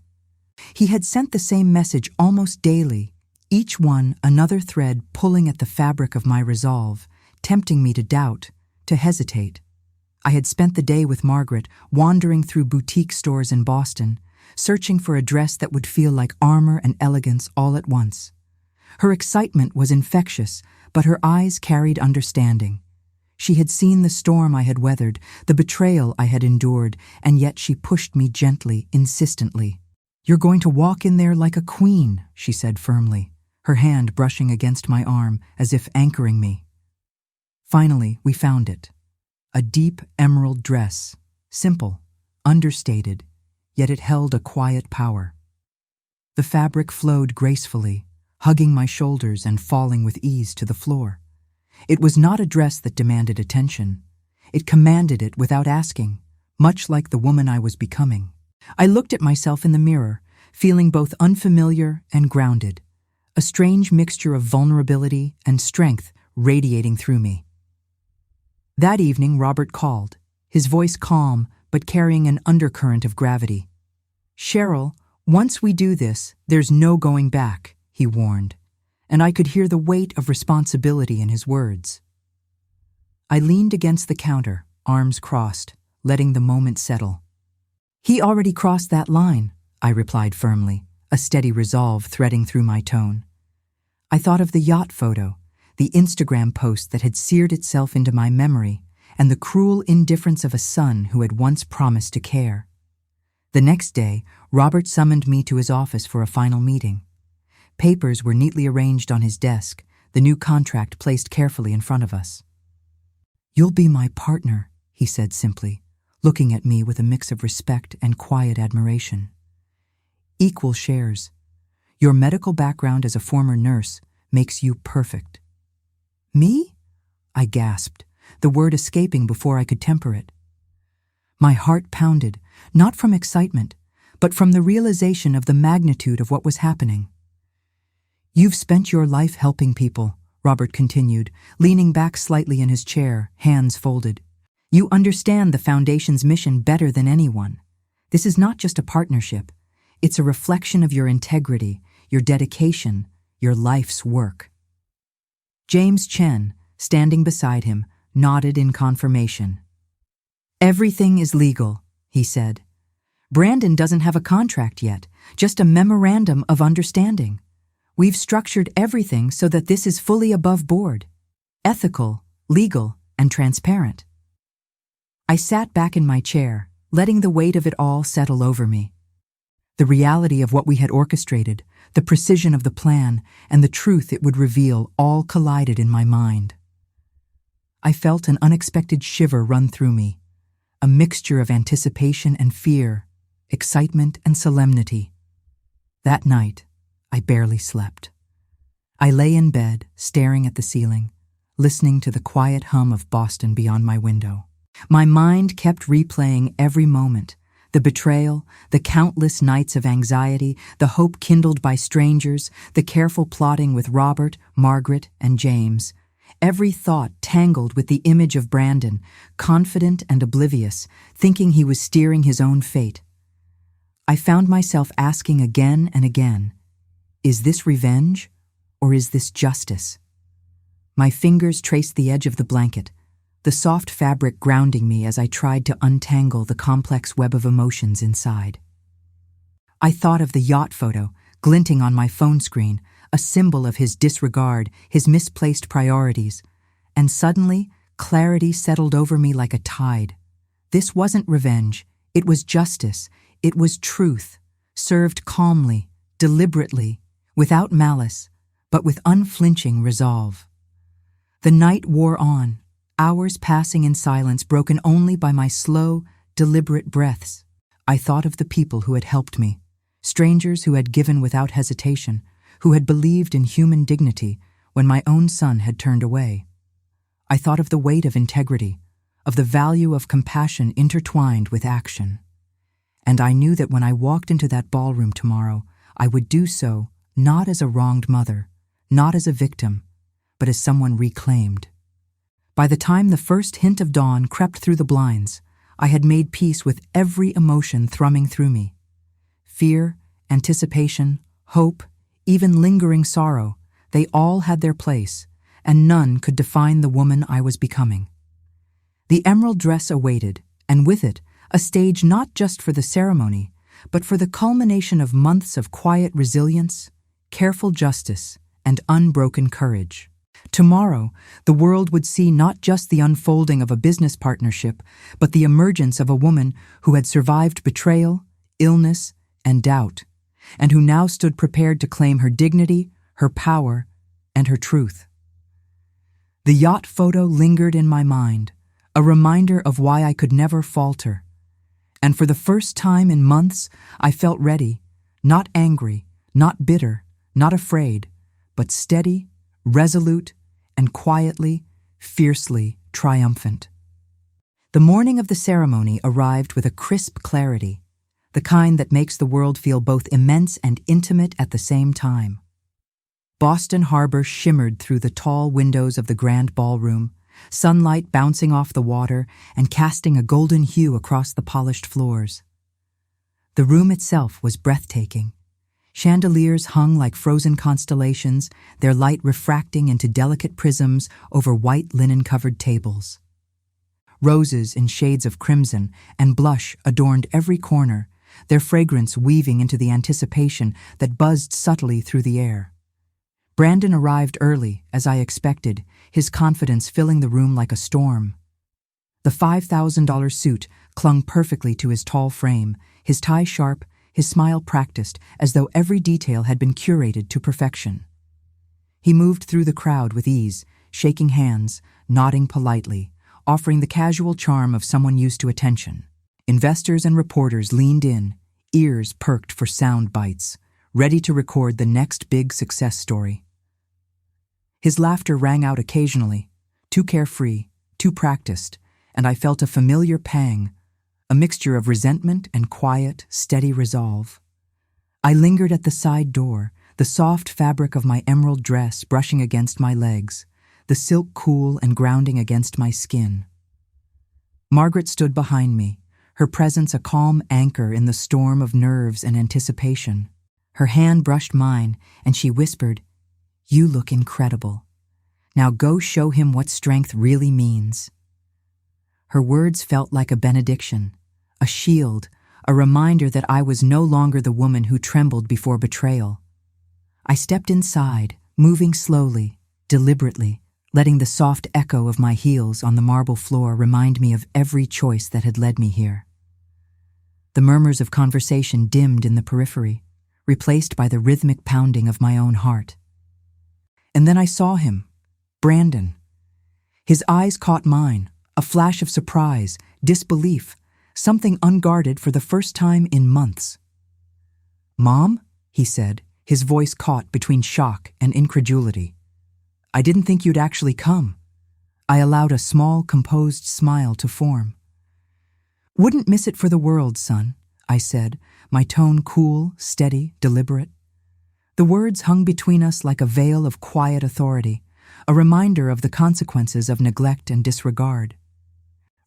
He had sent the same message almost daily, each one another thread pulling at the fabric of my resolve, tempting me to doubt, to hesitate. I had spent the day with Margaret, wandering through boutique stores in Boston, searching for a dress that would feel like armor and elegance all at once. Her excitement was infectious, but her eyes carried understanding. She had seen the storm I had weathered, the betrayal I had endured, and yet she pushed me gently, insistently. "You're going to walk in there like a queen," she said firmly, her hand brushing against my arm as if anchoring me. Finally, we found it. A deep emerald dress, simple, understated, yet it held a quiet power. The fabric flowed gracefully, hugging my shoulders and falling with ease to the floor. It was not a dress that demanded attention. It commanded it without asking, much like the woman I was becoming. I looked at myself in the mirror, feeling both unfamiliar and grounded, a strange mixture of vulnerability and strength radiating through me. That evening, Robert called, his voice calm but carrying an undercurrent of gravity. "Cheryl, once we do this, there's no going back," he warned, and I could hear the weight of responsibility in his words. I leaned against the counter, arms crossed, letting the moment settle. "He already crossed that line," I replied firmly, a steady resolve threading through my tone. I thought of the yacht photo, the Instagram post that had seared itself into my memory, and the cruel indifference of a son who had once promised to care. The next day, Robert summoned me to his office for a final meeting. Papers were neatly arranged on his desk, the new contract placed carefully in front of us. "You'll be my partner," he said simply, looking at me with a mix of respect and quiet admiration. "Equal shares. Your medical background as a former nurse makes you perfect." "Me?" I gasped, the word escaping before I could temper it. My heart pounded, not from excitement, but from the realization of the magnitude of what was happening. "You've spent your life helping people," Robert continued, leaning back slightly in his chair, hands folded. "You understand the Foundation's mission better than anyone. This is not just a partnership. It's a reflection of your integrity, your dedication, your life's work." James Chen, standing beside him, nodded in confirmation. "Everything is legal," he said. "Brandon doesn't have a contract yet, just a memorandum of understanding. We've structured everything so that this is fully above board, ethical, legal, and transparent." I sat back in my chair, letting the weight of it all settle over me. The reality of what we had orchestrated, the precision of the plan, and the truth it would reveal all collided in my mind. I felt an unexpected shiver run through me, a mixture of anticipation and fear, excitement and solemnity. That night, I barely slept. I lay in bed, staring at the ceiling, listening to the quiet hum of Boston beyond my window. My mind kept replaying every moment, the betrayal, the countless nights of anxiety, the hope kindled by strangers, the careful plotting with Robert, Margaret, and James. Every thought tangled with the image of Brandon, confident and oblivious, thinking he was steering his own fate. I found myself asking again and again, is this revenge or is this justice? My fingers traced the edge of the blanket, the soft fabric grounding me as I tried to untangle the complex web of emotions inside. I thought of the yacht photo, glinting on my phone screen, a symbol of his disregard, his misplaced priorities, and suddenly, clarity settled over me like a tide. This wasn't revenge, it was justice, it was truth, served calmly, deliberately, without malice, but with unflinching resolve. The night wore on, hours passing in silence broken only by my slow, deliberate breaths. I thought of the people who had helped me, strangers who had given without hesitation, who had believed in human dignity when my own son had turned away. I thought of the weight of integrity, of the value of compassion intertwined with action. And I knew that when I walked into that ballroom tomorrow, I would do so not as a wronged mother, not as a victim, but as someone reclaimed. By the time the first hint of dawn crept through the blinds, I had made peace with every emotion thrumming through me. Fear, anticipation, hope, even lingering sorrow, they all had their place, and none could define the woman I was becoming. The emerald dress awaited, and with it, a stage not just for the ceremony, but for the culmination of months of quiet resilience, careful justice, and unbroken courage. Tomorrow, the world would see not just the unfolding of a business partnership, but the emergence of a woman who had survived betrayal, illness, and doubt, and who now stood prepared to claim her dignity, her power, and her truth. The yacht photo lingered in my mind, a reminder of why I could never falter. And for the first time in months, I felt ready, not angry, not bitter, not afraid, but steady, resolute, and quietly, fiercely triumphant. The morning of the ceremony arrived with a crisp clarity, the kind that makes the world feel both immense and intimate at the same time. Boston Harbor shimmered through the tall windows of the grand ballroom, sunlight bouncing off the water and casting a golden hue across the polished floors. The room itself was breathtaking. Chandeliers hung like frozen constellations, their light refracting into delicate prisms over white linen-covered tables. Roses in shades of crimson and blush adorned every corner, their fragrance weaving into the anticipation that buzzed subtly through the air. Brandon arrived early, as I expected, his confidence filling the room like a storm. The $5,000 suit clung perfectly to his tall frame, his tie sharp, his smile practiced, as though every detail had been curated to perfection. He moved through the crowd with ease, shaking hands, nodding politely, offering the casual charm of someone used to attention. Investors and reporters leaned in, ears perked for sound bites, ready to record the next big success story. His laughter rang out occasionally, too carefree, too practiced, and I felt a familiar pang, a mixture of resentment and quiet, steady resolve. I lingered at the side door, the soft fabric of my emerald dress brushing against my legs, the silk cool and grounding against my skin. Margaret stood behind me, her presence a calm anchor in the storm of nerves and anticipation. Her hand brushed mine, and she whispered, "You look incredible. Now go show him what strength really means." Her words felt like a benediction, a shield, a reminder that I was no longer the woman who trembled before betrayal. I stepped inside, moving slowly, deliberately, letting the soft echo of my heels on the marble floor remind me of every choice that had led me here. The murmurs of conversation dimmed in the periphery, replaced by the rhythmic pounding of my own heart. And then I saw him, Brandon. His eyes caught mine, a flash of surprise, disbelief, something unguarded for the first time in months. "Mom?" he said, his voice caught between shock and incredulity. "I didn't think you'd actually come." I allowed a small, composed smile to form. "Wouldn't miss it for the world, son," I said, my tone cool, steady, deliberate. The words hung between us like a veil of quiet authority, a reminder of the consequences of neglect and disregard.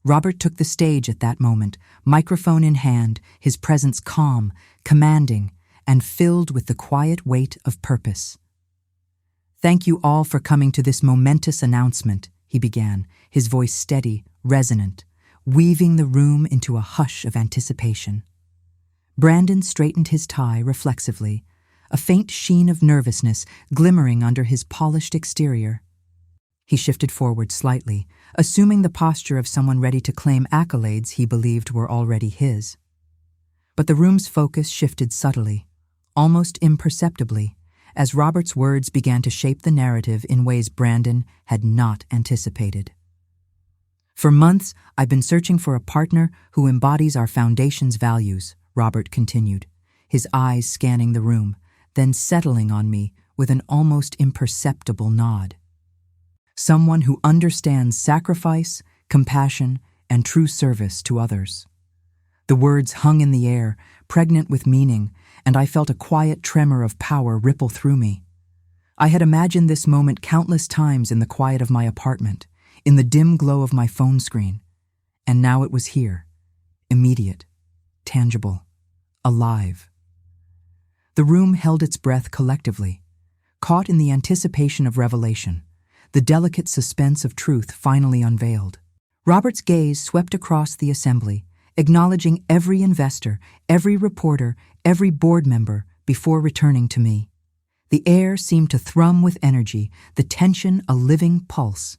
Robert took the stage at that moment, microphone in hand, his presence calm, commanding, and filled with the quiet weight of purpose. "Thank you all for coming to this momentous announcement," he began, his voice steady, resonant, weaving the room into a hush of anticipation. Brandon straightened his tie reflexively, a faint sheen of nervousness glimmering under his polished exterior. He shifted forward slightly, assuming the posture of someone ready to claim accolades he believed were already his. But the room's focus shifted subtly, almost imperceptibly, as Robert's words began to shape the narrative in ways Brandon had not anticipated. "For months, I've been searching for a partner who embodies our foundation's values," Robert continued, his eyes scanning the room, then settling on me with an almost imperceptible nod. "Someone who understands sacrifice, compassion, and true service to others." The words hung in the air, pregnant with meaning, and I felt a quiet tremor of power ripple through me. I had imagined this moment countless times in the quiet of my apartment, in the dim glow of my phone screen, and now it was here, immediate, tangible, alive. The room held its breath collectively, caught in the anticipation of revelation, the delicate suspense of truth finally unveiled. Robert's gaze swept across the assembly, acknowledging every investor, every reporter, every board member before returning to me. The air seemed to thrum with energy, the tension a living pulse.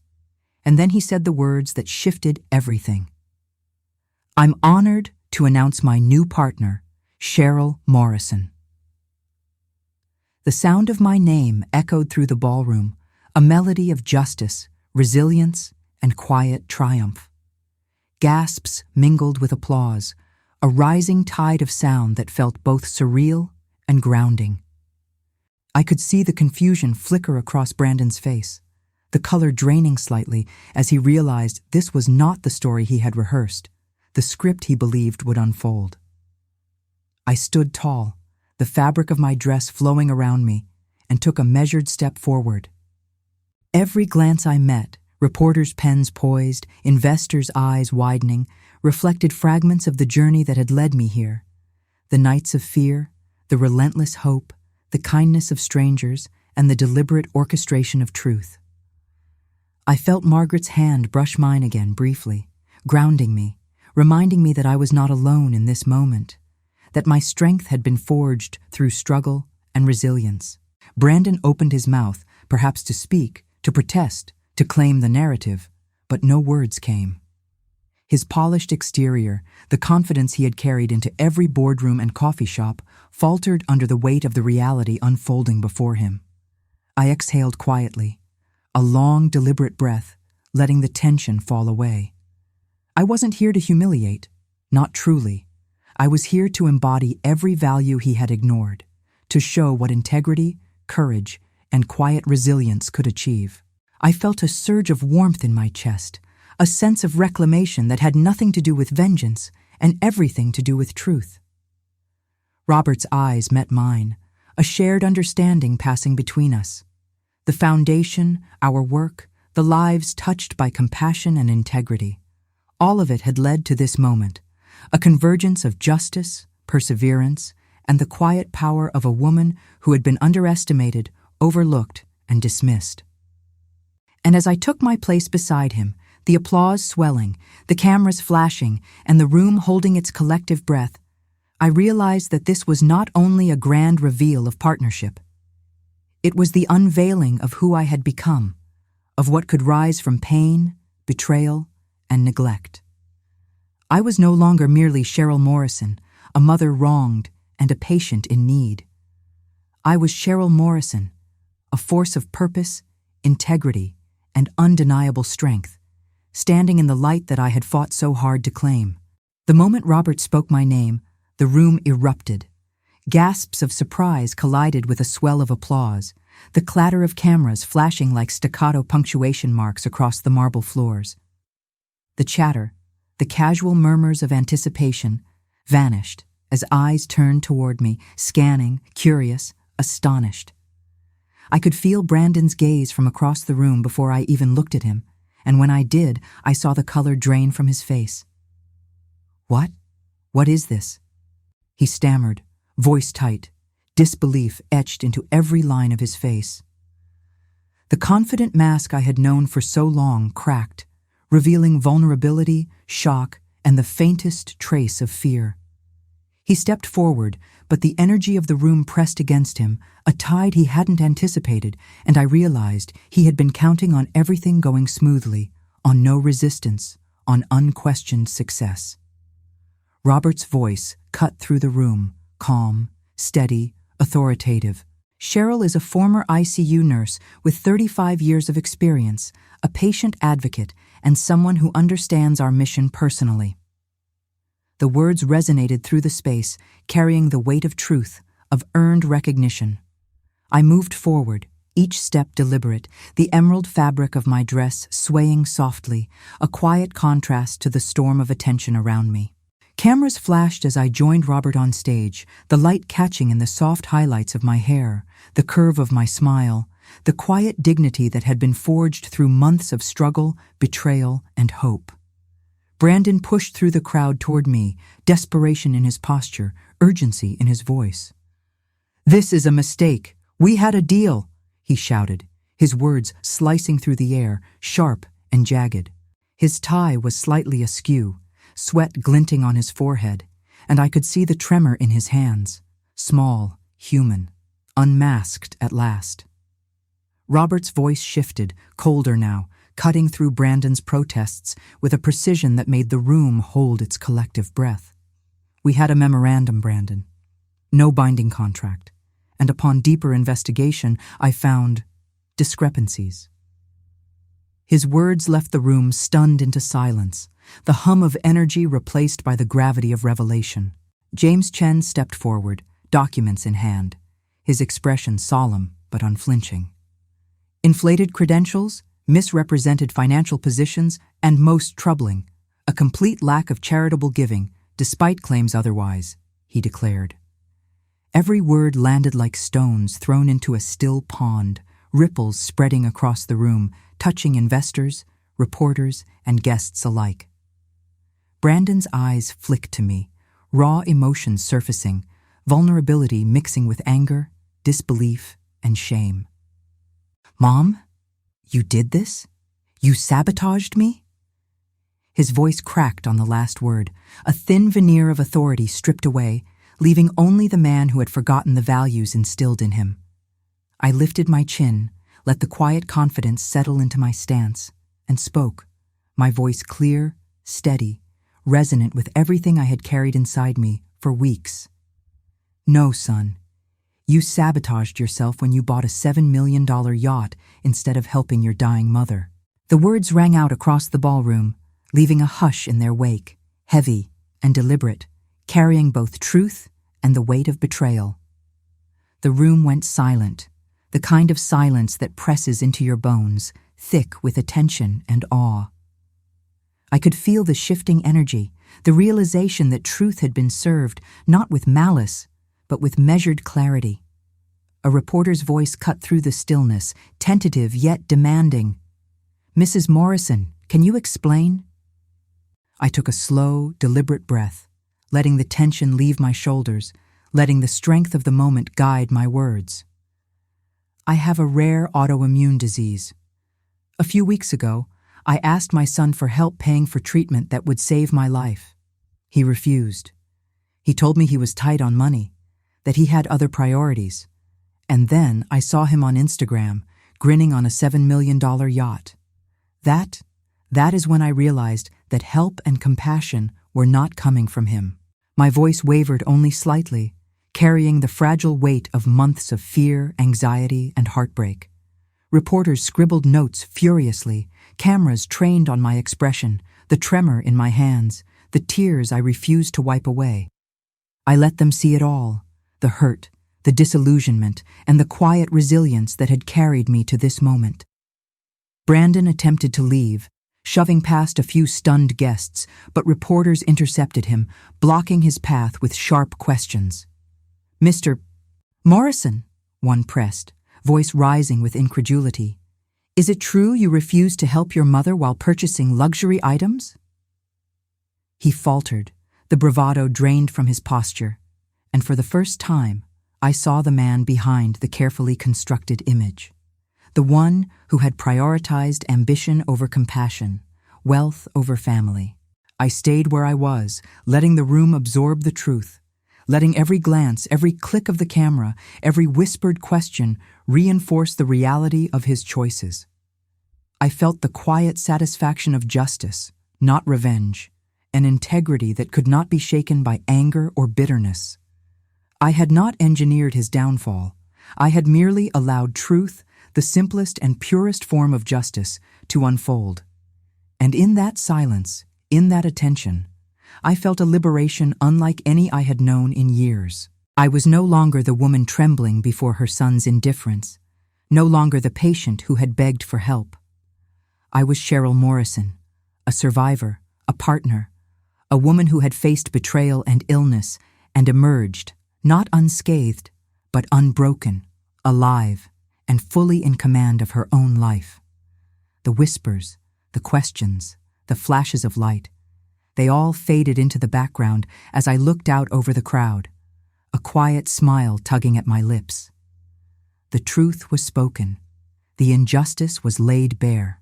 And then he said the words that shifted everything. "I'm honored to announce my new partner, Cheryl Morrison." The sound of my name echoed through the ballroom, a melody of justice, resilience, and quiet triumph. Gasps mingled with applause, a rising tide of sound that felt both surreal and grounding. I could see the confusion flicker across Brandon's face, the color draining slightly as he realized this was not the story he had rehearsed, the script he believed would unfold. I stood tall, the fabric of my dress flowing around me, and took a measured step forward. Every glance I met, reporters' pens poised, investors' eyes widening, reflected fragments of the journey that had led me here. The nights of fear, the relentless hope, the kindness of strangers, and the deliberate orchestration of truth. I felt Margaret's hand brush mine again briefly, grounding me, reminding me that I was not alone in this moment, that my strength had been forged through struggle and resilience. Brandon opened his mouth, perhaps to speak, to protest, to claim the narrative, but no words came. His polished exterior, the confidence he had carried into every boardroom and coffee shop, faltered under the weight of the reality unfolding before him. I exhaled quietly, a long, deliberate breath, letting the tension fall away. I wasn't here to humiliate, not truly. I was here to embody every value he had ignored, to show what integrity, courage, and quiet resilience could achieve. I felt a surge of warmth in my chest, a sense of reclamation that had nothing to do with vengeance and everything to do with truth. Robert's eyes met mine, a shared understanding passing between us. The foundation, our work, the lives touched by compassion and integrity. All of it had led to this moment, a convergence of justice, perseverance, and the quiet power of a woman who had been underestimated, overlooked, and dismissed. And as I took my place beside him, the applause swelling, the cameras flashing, and the room holding its collective breath, I realized that this was not only a grand reveal of partnership. It was the unveiling of who I had become, of what could rise from pain, betrayal, and neglect. I was no longer merely Cheryl Morrison, a mother wronged and a patient in need. I was Cheryl Morrison, a force of purpose, integrity, and undeniable strength, standing in the light that I had fought so hard to claim. The moment Robert spoke my name, the room erupted. Gasps of surprise collided with a swell of applause, the clatter of cameras flashing like staccato punctuation marks across the marble floors. The chatter, the casual murmurs of anticipation, vanished as eyes turned toward me, scanning, curious, astonished. I could feel Brandon's gaze from across the room before I even looked at him, and when I did, I saw the color drain from his face. "What? What is this?" He stammered, voice tight, disbelief etched into every line of his face. The confident mask I had known for so long cracked, revealing vulnerability, shock, and the faintest trace of fear. He stepped forward, but the energy of the room pressed against him, a tide he hadn't anticipated, and I realized he had been counting on everything going smoothly, on no resistance, on unquestioned success. Robert's voice cut through the room, calm, steady, authoritative. "Cheryl is a former ICU nurse with 35 years of experience, a patient advocate, and someone who understands our mission personally." The words resonated through the space, carrying the weight of truth, of earned recognition. I moved forward, each step deliberate, the emerald fabric of my dress swaying softly, a quiet contrast to the storm of attention around me. Cameras flashed as I joined Robert on stage, the light catching in the soft highlights of my hair, the curve of my smile, the quiet dignity that had been forged through months of struggle, betrayal, and hope. Brandon pushed through the crowd toward me, desperation in his posture, urgency in his voice. "This is a mistake. We had a deal," he shouted, his words slicing through the air, sharp and jagged. His tie was slightly askew, sweat glinting on his forehead, and I could see the tremor in his hands, small, human, unmasked at last. Robert's voice shifted, colder now, cutting through Brandon's protests with a precision that made the room hold its collective breath. "We had a memorandum, Brandon. No binding contract. And upon deeper investigation, I found discrepancies." His words left the room stunned into silence, the hum of energy replaced by the gravity of revelation. James Chen stepped forward, documents in hand, his expression solemn but unflinching. "Inflated credentials? misrepresented financial positions, and most troubling, a complete lack of charitable giving, despite claims otherwise, he declared. Every word landed like stones thrown into a still pond, ripples spreading across the room, touching investors, reporters, and guests alike. Brandon's eyes flicked to me, raw emotions surfacing, vulnerability mixing with anger, disbelief, and shame. "Mom, you did this? You sabotaged me?" His voice cracked on the last word, a thin veneer of authority stripped away, leaving only the man who had forgotten the values instilled in him. I lifted my chin, let the quiet confidence settle into my stance, and spoke, my voice clear, steady, resonant with everything I had carried inside me for weeks. "No, son. You sabotaged yourself when you bought a $7 million yacht instead of helping your dying mother." The words rang out across the ballroom, leaving a hush in their wake, heavy and deliberate, carrying both truth and the weight of betrayal. The room went silent, the kind of silence that presses into your bones, thick with attention and awe. I could feel the shifting energy, the realization that truth had been served not with malice, but with measured clarity. A reporter's voice cut through the stillness, tentative yet demanding. "Mrs. Morrison, can you explain?" I took a slow, deliberate breath, letting the tension leave my shoulders, letting the strength of the moment guide my words. "I have a rare autoimmune disease. A few weeks ago, I asked my son for help paying for treatment that would save my life. He refused. He told me he was tight on money, that he had other priorities. And then I saw him on Instagram, grinning on a $7 million yacht. That is when I realized that help and compassion were not coming from him." My voice wavered only slightly, carrying the fragile weight of months of fear, anxiety, and heartbreak. Reporters scribbled notes furiously, cameras trained on my expression, the tremor in my hands, the tears I refused to wipe away. I let them see it all, the hurt, the disillusionment, and the quiet resilience that had carried me to this moment. Brandon attempted to leave, shoving past a few stunned guests, but reporters intercepted him, blocking his path with sharp questions. "Mr. Morrison," one pressed, voice rising with incredulity, "is it true you refused to help your mother while purchasing luxury items?" He faltered, the bravado drained from his posture, and for the first time, I saw the man behind the carefully constructed image. The one who had prioritized ambition over compassion, wealth over family. I stayed where I was, letting the room absorb the truth, letting every glance, every click of the camera, every whispered question reinforce the reality of his choices. I felt the quiet satisfaction of justice, not revenge, an integrity that could not be shaken by anger or bitterness. I had not engineered his downfall. I had merely allowed truth, the simplest and purest form of justice, to unfold. And in that silence, in that attention, I felt a liberation unlike any I had known in years. I was no longer the woman trembling before her son's indifference, no longer the patient who had begged for help. I was Cheryl Morrison, a survivor, a partner, a woman who had faced betrayal and illness and emerged, not unscathed, but unbroken, alive, and fully in command of her own life. The whispers, the questions, the flashes of light, they all faded into the background as I looked out over the crowd, a quiet smile tugging at my lips. The truth was spoken. The injustice was laid bare.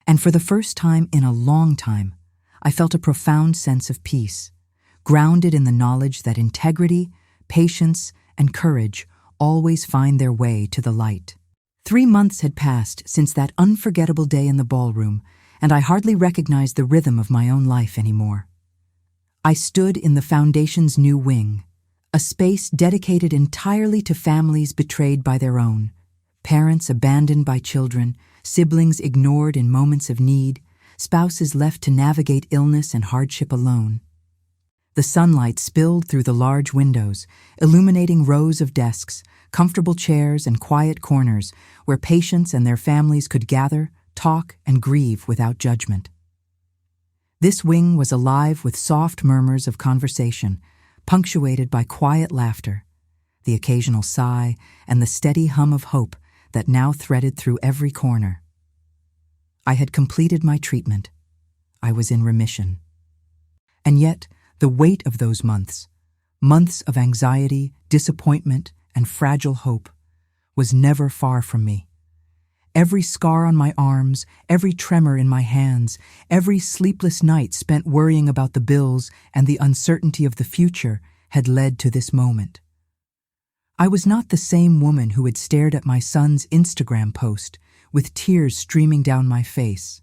And for the first time in a long time, I felt a profound sense of peace, grounded in the knowledge that integrity, patience, and courage always find their way to the light. 3 months had passed since that unforgettable day in the ballroom, and I hardly recognized the rhythm of my own life anymore. I stood in the Foundation's new wing, a space dedicated entirely to families betrayed by their own, parents abandoned by children, siblings ignored in moments of need, spouses left to navigate illness and hardship alone. The sunlight spilled through the large windows, illuminating rows of desks, comfortable chairs, and quiet corners where patients and their families could gather, talk, and grieve without judgment. This wing was alive with soft murmurs of conversation, punctuated by quiet laughter, the occasional sigh, and the steady hum of hope that now threaded through every corner. I had completed my treatment. I was in remission. And yet, the weight of those months of anxiety, disappointment, and fragile hope, was never far from me. Every scar on my arms, every tremor in my hands, every sleepless night spent worrying about the bills and the uncertainty of the future had led to this moment. I was not the same woman who had stared at my son's Instagram post with tears streaming down my face.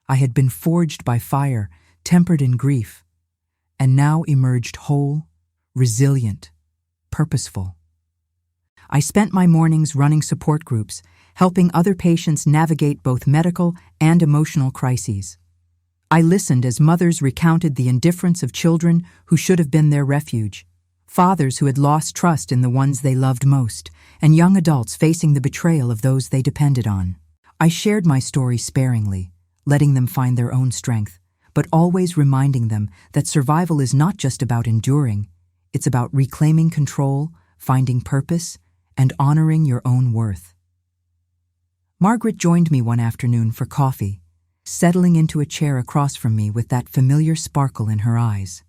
I had been forged by fire, tempered in grief, and now emerged whole, resilient, purposeful. I spent my mornings running support groups, helping other patients navigate both medical and emotional crises. I listened as mothers recounted the indifference of children who should have been their refuge, fathers who had lost trust in the ones they loved most, and young adults facing the betrayal of those they depended on. I shared my story sparingly, letting them find their own strength, but always reminding them that survival is not just about enduring, it's about reclaiming control, finding purpose, and honoring your own worth. Margaret joined me one afternoon for coffee, settling into a chair across from me with that familiar sparkle in her eyes.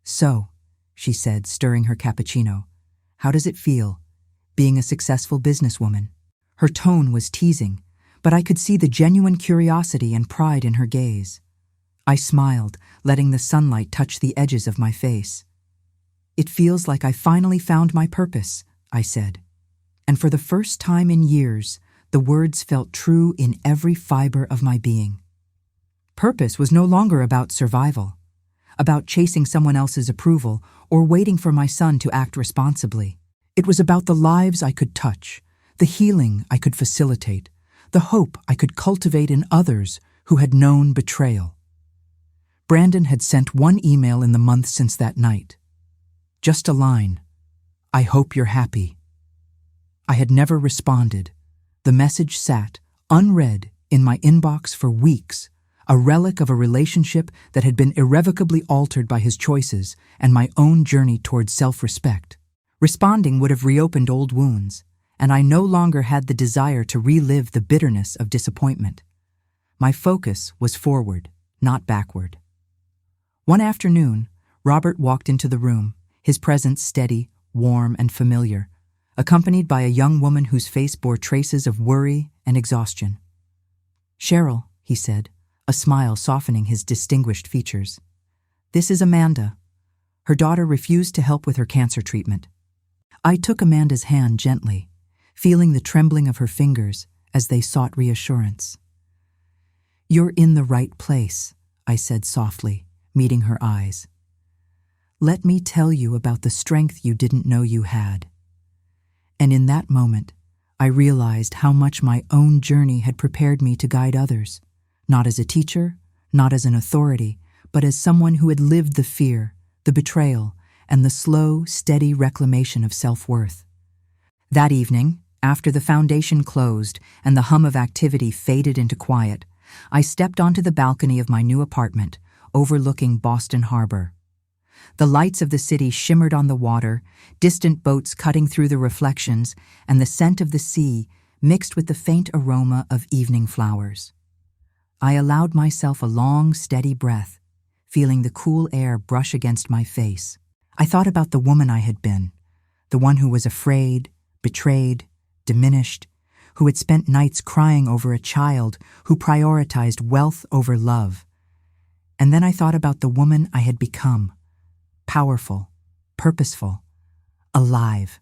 "So," she said, stirring her cappuccino, "how does it feel, being a successful businesswoman?" Her tone was teasing, but I could see the genuine curiosity and pride in her gaze. I smiled, letting the sunlight touch the edges of my face. "It feels like I finally found my purpose," I said. And for the first time in years, the words felt true in every fiber of my being. Purpose was no longer about survival, about chasing someone else's approval or waiting for my son to act responsibly. It was about the lives I could touch, the healing I could facilitate, the hope I could cultivate in others who had known betrayal. Brandon had sent one email in the month since that night. Just a line, "I hope you're happy." I had never responded. The message sat, unread, in my inbox for weeks, a relic of a relationship that had been irrevocably altered by his choices and my own journey towards self-respect. Responding would have reopened old wounds, and I no longer had the desire to relive the bitterness of disappointment. My focus was forward, not backward. One afternoon, Robert walked into the room, his presence steady, warm, and familiar, accompanied by a young woman whose face bore traces of worry and exhaustion. "Cheryl," he said, a smile softening his distinguished features. "This is Amanda. Her daughter refused to help with her cancer treatment." I took Amanda's hand gently, feeling the trembling of her fingers as they sought reassurance. "You're in the right place," I said softly, meeting her eyes. "Let me tell you about the strength you didn't know you had." And in that moment, I realized how much my own journey had prepared me to guide others, not as a teacher, not as an authority, but as someone who had lived the fear, the betrayal, and the slow, steady reclamation of self-worth. That evening, after the foundation closed and the hum of activity faded into quiet, I stepped onto the balcony of my new apartment, overlooking Boston Harbor. The lights of the city shimmered on the water, distant boats cutting through the reflections, and the scent of the sea mixed with the faint aroma of evening flowers. I allowed myself a long, steady breath, feeling the cool air brush against my face. I thought about the woman I had been, the one who was afraid, betrayed, diminished, who had spent nights crying over a child who prioritized wealth over love. And then I thought about the woman I had become, powerful, purposeful, alive.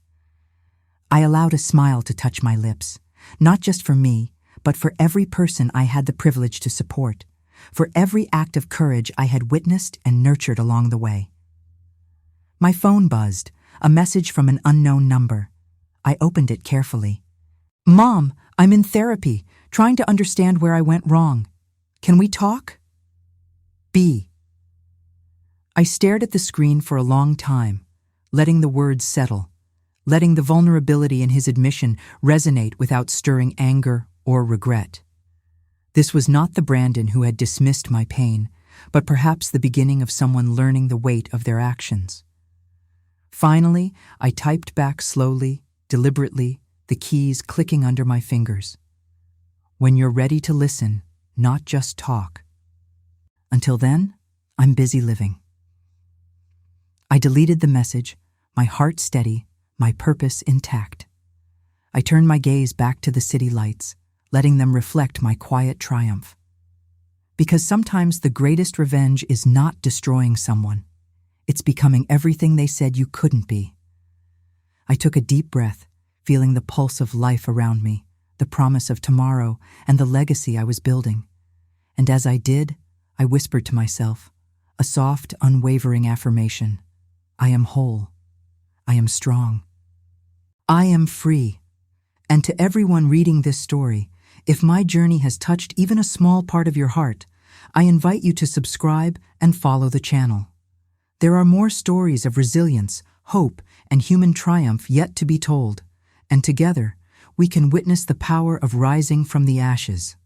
I allowed a smile to touch my lips, not just for me, but for every person I had the privilege to support, for every act of courage I had witnessed and nurtured along the way. My phone buzzed, a message from an unknown number. I opened it carefully. "Mom, I'm in therapy, trying to understand where I went wrong. Can we talk?" B. I stared at the screen for a long time, letting the words settle, letting the vulnerability in his admission resonate without stirring anger or regret. This was not the Brandon who had dismissed my pain, but perhaps the beginning of someone learning the weight of their actions. Finally, I typed back slowly, deliberately, the keys clicking under my fingers. When you're ready to listen, not just talk. Until then, I'm busy living. I deleted the message, my heart steady, my purpose intact. I turned my gaze back to the city lights, letting them reflect my quiet triumph. Because sometimes the greatest revenge is not destroying someone. It's becoming everything they said you couldn't be. I took a deep breath, feeling the pulse of life around me, the promise of tomorrow, and the legacy I was building. And as I did, I whispered to myself, a soft, unwavering affirmation. I am whole. I am strong. I am free. And to everyone reading this story, if my journey has touched even a small part of your heart, I invite you to subscribe and follow the channel. There are more stories of resilience, hope, and human triumph yet to be told, and together, we can witness the power of rising from the ashes.